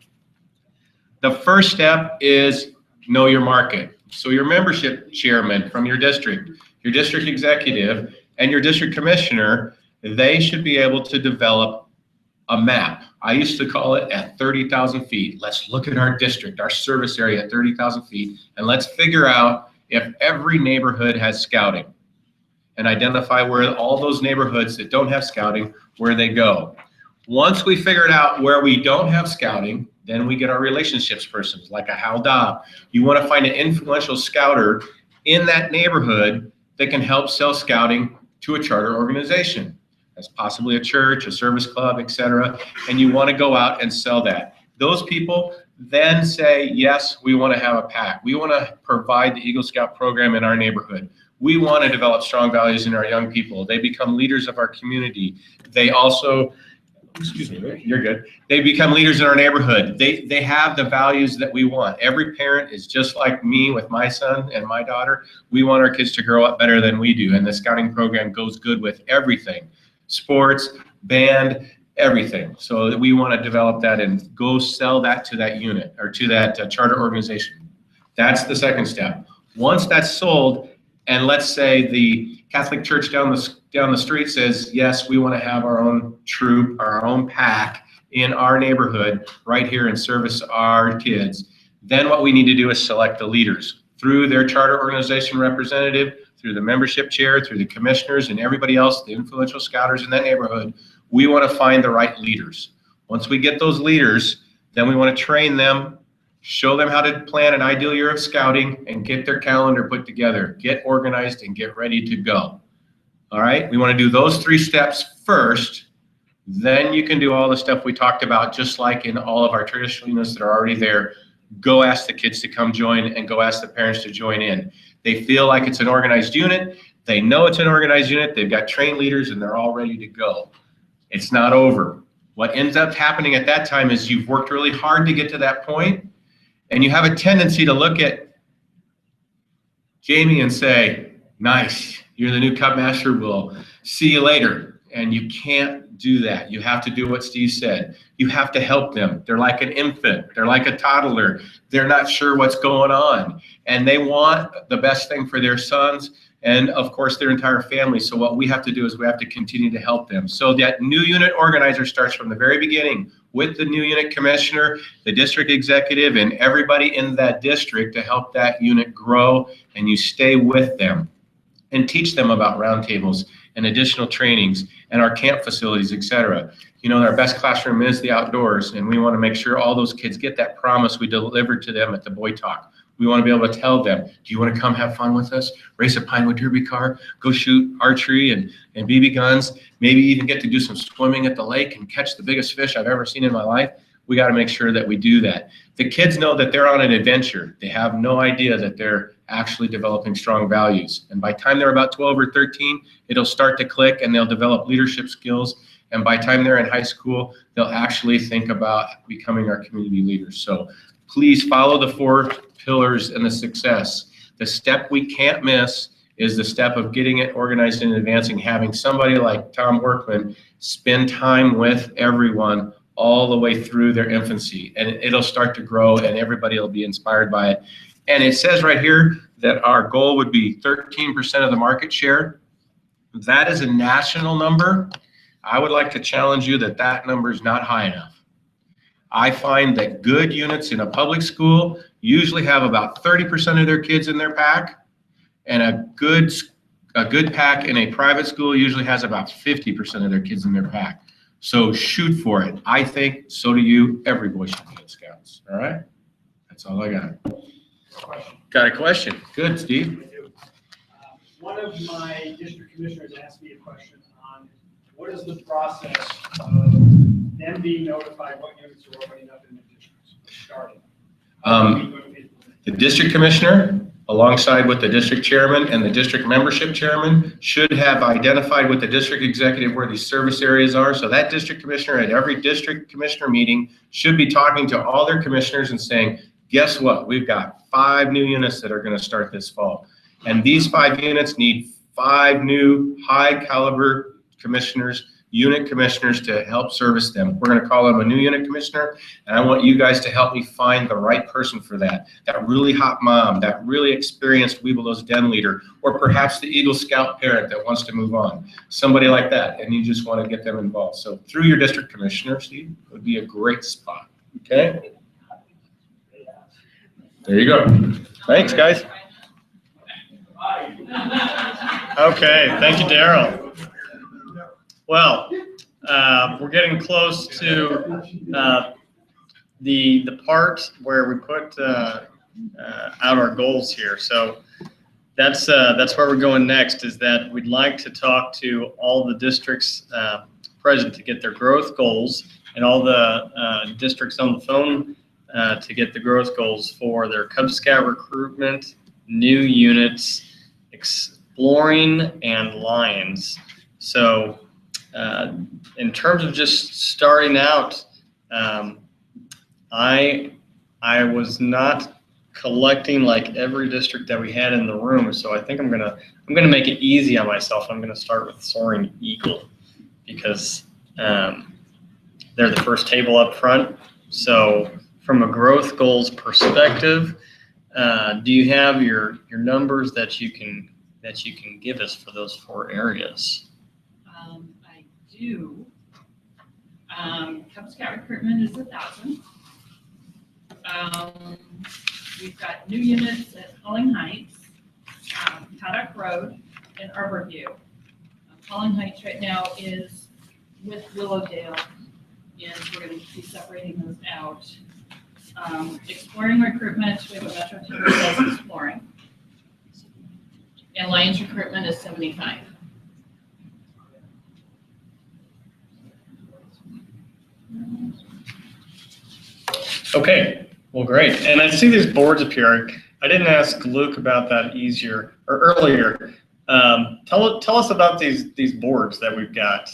The first step is know your market. So your membership chairman from your district executive, and your district commissioner, they should be able to develop a map. I used to call it at 30,000 feet. Let's look at our district, our service area at 30,000 feet, and let's figure out if every neighborhood has scouting and identify where all those neighborhoods that don't have scouting, where they go. Once we figured out where we don't have scouting, then we get our relationships person, like a Hal Dobb. You want to find an influential scouter in that neighborhood that can help sell scouting to a charter organization. That's possibly a church, a service club, etc. And you want to go out and sell that. Those people then say, yes, we want to have a pack. We want to provide the Eagle Scout program in our neighborhood. We want to develop strong values in our young people. They become leaders of our community. They also, excuse me, you're good. They become leaders in our neighborhood. They have the values that we want. Every parent is just like me with my son and my daughter. We want our kids to grow up better than we do. And the scouting program goes good with everything. Sports, band, everything. So we want to develop that and go sell that to that unit or to that charter organization. That's the second step. Once that's sold, and let's say the Catholic Church down the street says, yes, we want to have our own troop, our own pack in our neighborhood right here and service our kids. Then what we need to do is select the leaders through their charter organization representative, through the membership chair, through the commissioners and everybody else, the influential scouters in that neighborhood. We want to find the right leaders. Once we get those leaders, Then we want to train them, show them how to plan an ideal year of scouting, and get their calendar put together, get organized, and get ready to go. All right, we want to do those 3 steps first. Then you can do all the stuff we talked about, just like in all of our traditional units that are already there. Go ask the kids to come join and go ask the parents to join in. They feel like it's an organized unit. They know it's an organized unit. They've got trained leaders and they're all ready to go. It's not over. What ends up happening at that time is you've worked really hard to get to that point, and you have a tendency to look at Jamie and say, nice, you're the new Cub Master, we'll see you later. And you can't do that. You have to do what Steve said. You have to help them. They're like an infant. They're like a toddler. They're not sure what's going on. And they want the best thing for their sons and, of course, their entire family. So what we have to do is we have to continue to help them. So that new unit organizer starts from the very beginning with the new unit commissioner, the district executive, and everybody in that district to help that unit grow, and you stay with them and teach them about roundtables and additional trainings and our camp facilities, etc. You know, our best classroom is the outdoors, and we want to make sure all those kids get that promise we delivered to them at the Boy Talk. We want to be able to tell them, do you want to come have fun with us? Race a Pinewood Derby car, go shoot archery and BB guns, maybe even get to do some swimming at the lake and catch the biggest fish I've ever seen in my life. We got to make sure that we do that. The kids know that they're on an adventure. They have no idea that they're actually developing strong values. And by the time they're about 12 or 13, it'll start to click and they'll develop leadership skills. And by the time they're in high school, they'll actually think about becoming our community leaders. So please follow the 4 pillars and the success. The step we can't miss is the step of getting it organized and advancing, having somebody like Tom Workman spend time with everyone all the way through their infancy, and it'll start to grow and everybody will be inspired by it. And it says right here that our goal would be 13% of the market share. That is a national number. I would like to challenge you that that number is not high enough. I find that good units in a public school usually have about 30% of their kids in their pack, and a good pack in a private school usually has about 50% of their kids in their pack. So shoot for it. I think, so do you. Every boy should be at Scouts. All right? That's all I got. Got a question? Good, Steve. One of my district commissioners asked me a question on what is the process of them being notified what units are opening up in the districts starting? The district commissioner, alongside with the district chairman and the district membership chairman, should have identified with the district executive where these service areas are. So that district commissioner at every district commissioner meeting should be talking to all their commissioners and saying, guess what? We've got 5 new units that are going to start this fall. And these 5 units need 5 new high caliber commissioners, unit commissioners to help service them. We're going to call them a new unit commissioner, and I want you guys to help me find the right person for that. That really hot mom, that really experienced Weeblos Den leader, or perhaps the Eagle Scout parent that wants to move on. Somebody like that, and you just want to get them involved. So through your district commissioner, Steve, would be a great spot. Okay? There you go. Thanks, guys. Okay, thank you, Daryl. Well, we're getting close to the part where we put out our goals here. So that's where we're going next, is that we'd like to talk to all the districts present to get their growth goals, and all the districts on the phone to get the growth goals for their Cub Scout recruitment, new units, exploring, and Lions. So in terms of just starting out, I was not collecting like every district that we had in the room, so I think I'm gonna make it easy on myself. I'm gonna start with Soaring Eagle because they're the first table up front. So from a growth goals perspective, do you have your numbers that you can give us for those 4 areas? I do. Cub Scout recruitment is 1,000. We've got new units at Falling Heights, Paddock Road, and Arborview. Falling Heights right now is with Willowdale is we're going to be separating those out. Exploring recruitment, we have a veteran who says exploring. And Lions recruitment is 75. Okay, well, great. And I see these boards appear. I didn't ask Luke about that earlier. Tell us about these boards that we've got.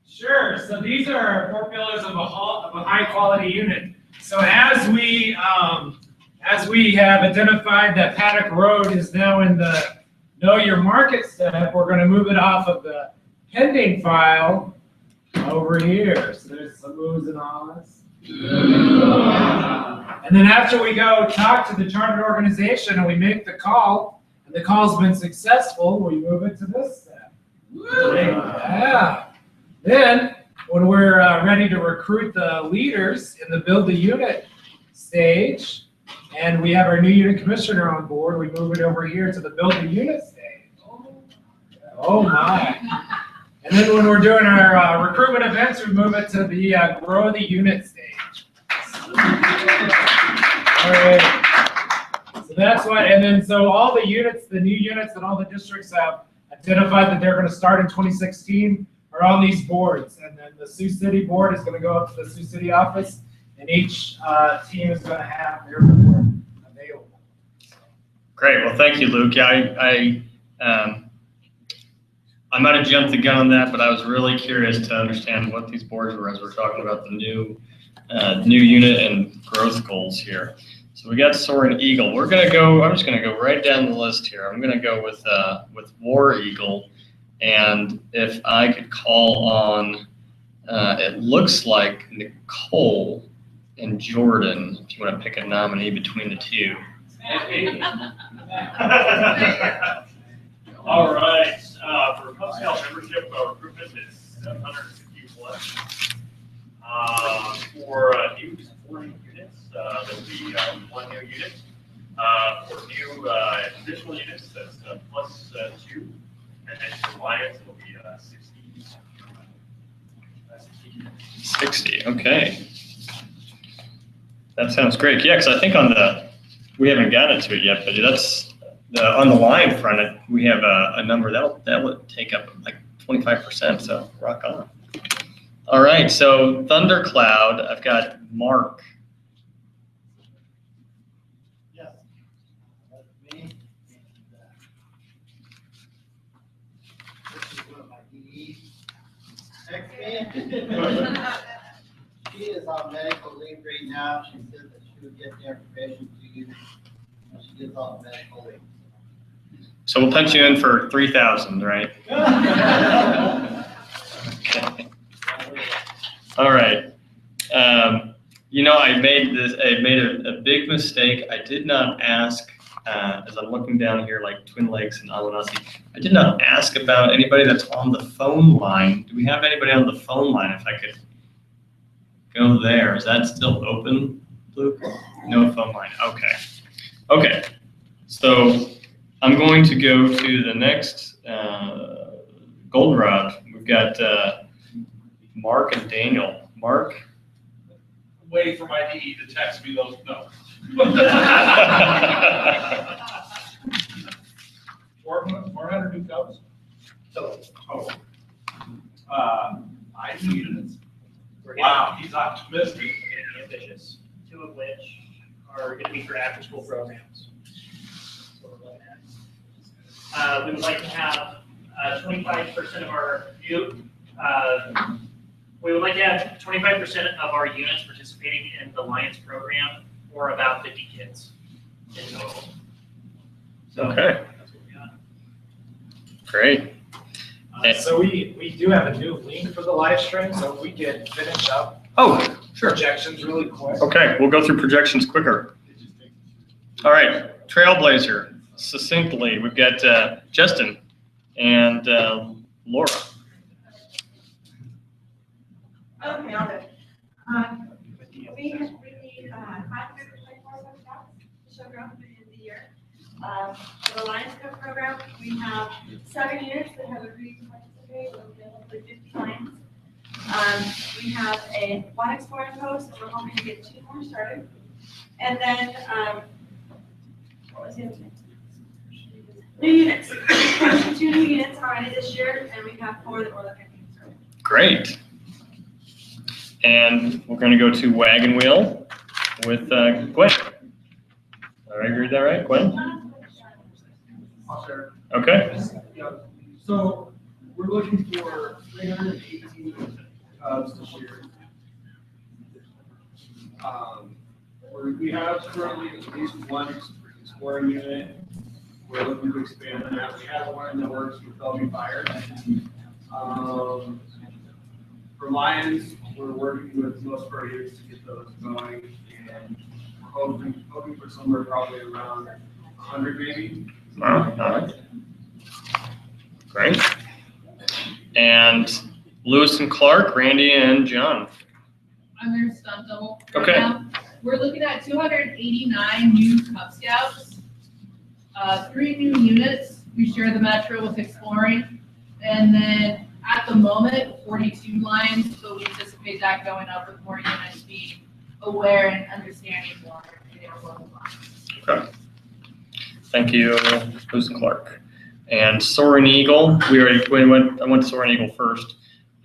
Sure. So these are 4 pillars of a high quality unit. So as we have identified that Paddock Road is now in the Know Your Market step, we're going to move it off of the pending file over here. So there's some moves and ahs. And then after we go talk to the chartered organization and we make the call, and the call's been successful, we move it to this step. Yeah. Then, when we're ready to recruit the leaders in the build the unit stage, and we have our new unit commissioner on board, we move it over here to the build the unit stage. Oh my. And then when we're doing our recruitment events, we move it to the grow the unit stage. All right. So that's what, and then so all the units, the new units that all the districts have identified that they're going to start in 2016 are on these boards. And then the Sioux City board is going to go up to the Sioux City office, and each team is going to have their board available. Great. Well, thank you, Luke. I might have jumped the gun on that, but I was really curious to understand what these boards were as we're talking about the new unit and growth goals here. So we got Soaring Eagle. I'm just gonna go right down the list here. I'm gonna go with War Eagle, and if I could call on, it looks like Nicole and Jordan, if you want to pick a nominee between the two. All right, for Cub Scout membership, recruitment is 750 plus. For new supporting units, there'll be 1 new unit. For new additional units, that's plus 2. And then for Lions, it'll be 60. 60, okay. That sounds great. Yeah, because I think we haven't gotten to it yet, but that's on the line front, we have a number that would take up like 25%, so rock on. All right, so Thundercloud, I've got Mark. Yes. That's me. And this is one of my DEs. Next me. She is on medical leave right now. She said that she would get the information to you when she gets on medical leave. So we'll punch you in for 3,000, right? Okay. All right. I made a big mistake. I did not ask, as I'm looking down here, like Twin Lakes and Awanasi, I did not ask about anybody that's on the phone line. Do we have anybody on the phone line? If I could go there. Is that still open, Luke? No phone line. Okay. Okay. So I'm going to go to the next Goldenrod. We've got Mark and Daniel. Mark? I'm waiting for my DE to text me those numbers. 400 new Cubs? So, I units. Wow, he's optimistic. We're getting ambitious, 2 of which are going to be for after-school programs. So we're looking at. We would like to have 25% of our youth. We would like to have 25% of our units participating in the Lions program, or about 50 kids in total. So Okay. that's what we got. Great. So we do have a new link for the live stream, so we can finish up Sure. projections really quick. Okay, we'll go through projections quicker. All right, Trailblazer, succinctly, we've got Justin and Laura. Okay, I'll do it. We need 524 scouts to show growth in the year. For the Lions Cup program, we have 7 units that have agreed to participate with hopefully 50 Lions. We have a one exploring post, and we're hoping to get 2 more started. And then, what was the other thing? New units. 2 new units already this year, and we have 4 that we're looking to get started. Great. And we're going to go to Wagon Wheel with Gwen. All right, read that right, Gwen? I'll share. Okay. Yeah. So we're looking for 318 cubs this year. We have currently at least 1 exploring unit. We're looking to expand that. We have 1 in the works with Bellevue Fire. For lions, we're working with most of our units to get those going, and we're hoping for somewhere probably around 100 maybe. Wow. All right. Great. And Lewis and Clark, Randy and John. I'm their stunt double. right Okay. now. We're looking at 289 new Cub Scouts, 3 new units. We share the metro with exploring, and then at the moment 42 lines. So we anticipate that going up with more units being aware and understanding more in their local lines. Okay. Thank you, Lewis and Clark. And Soaring Eagle, I went to Soaring Eagle first.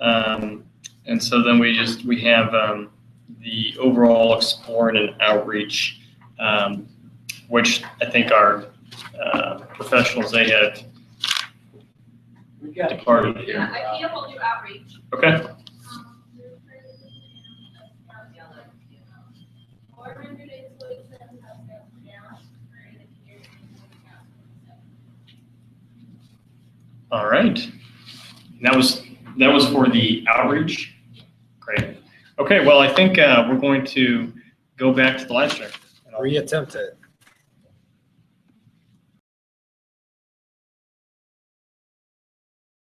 And so then we have the overall exploring and outreach, which I think our professionals, they had departed. Yeah, IKEA will do outreach. Okay. All right. That was for the outreach. Great. Okay. Well, I think we're going to go back to the live stream. Reattempt it.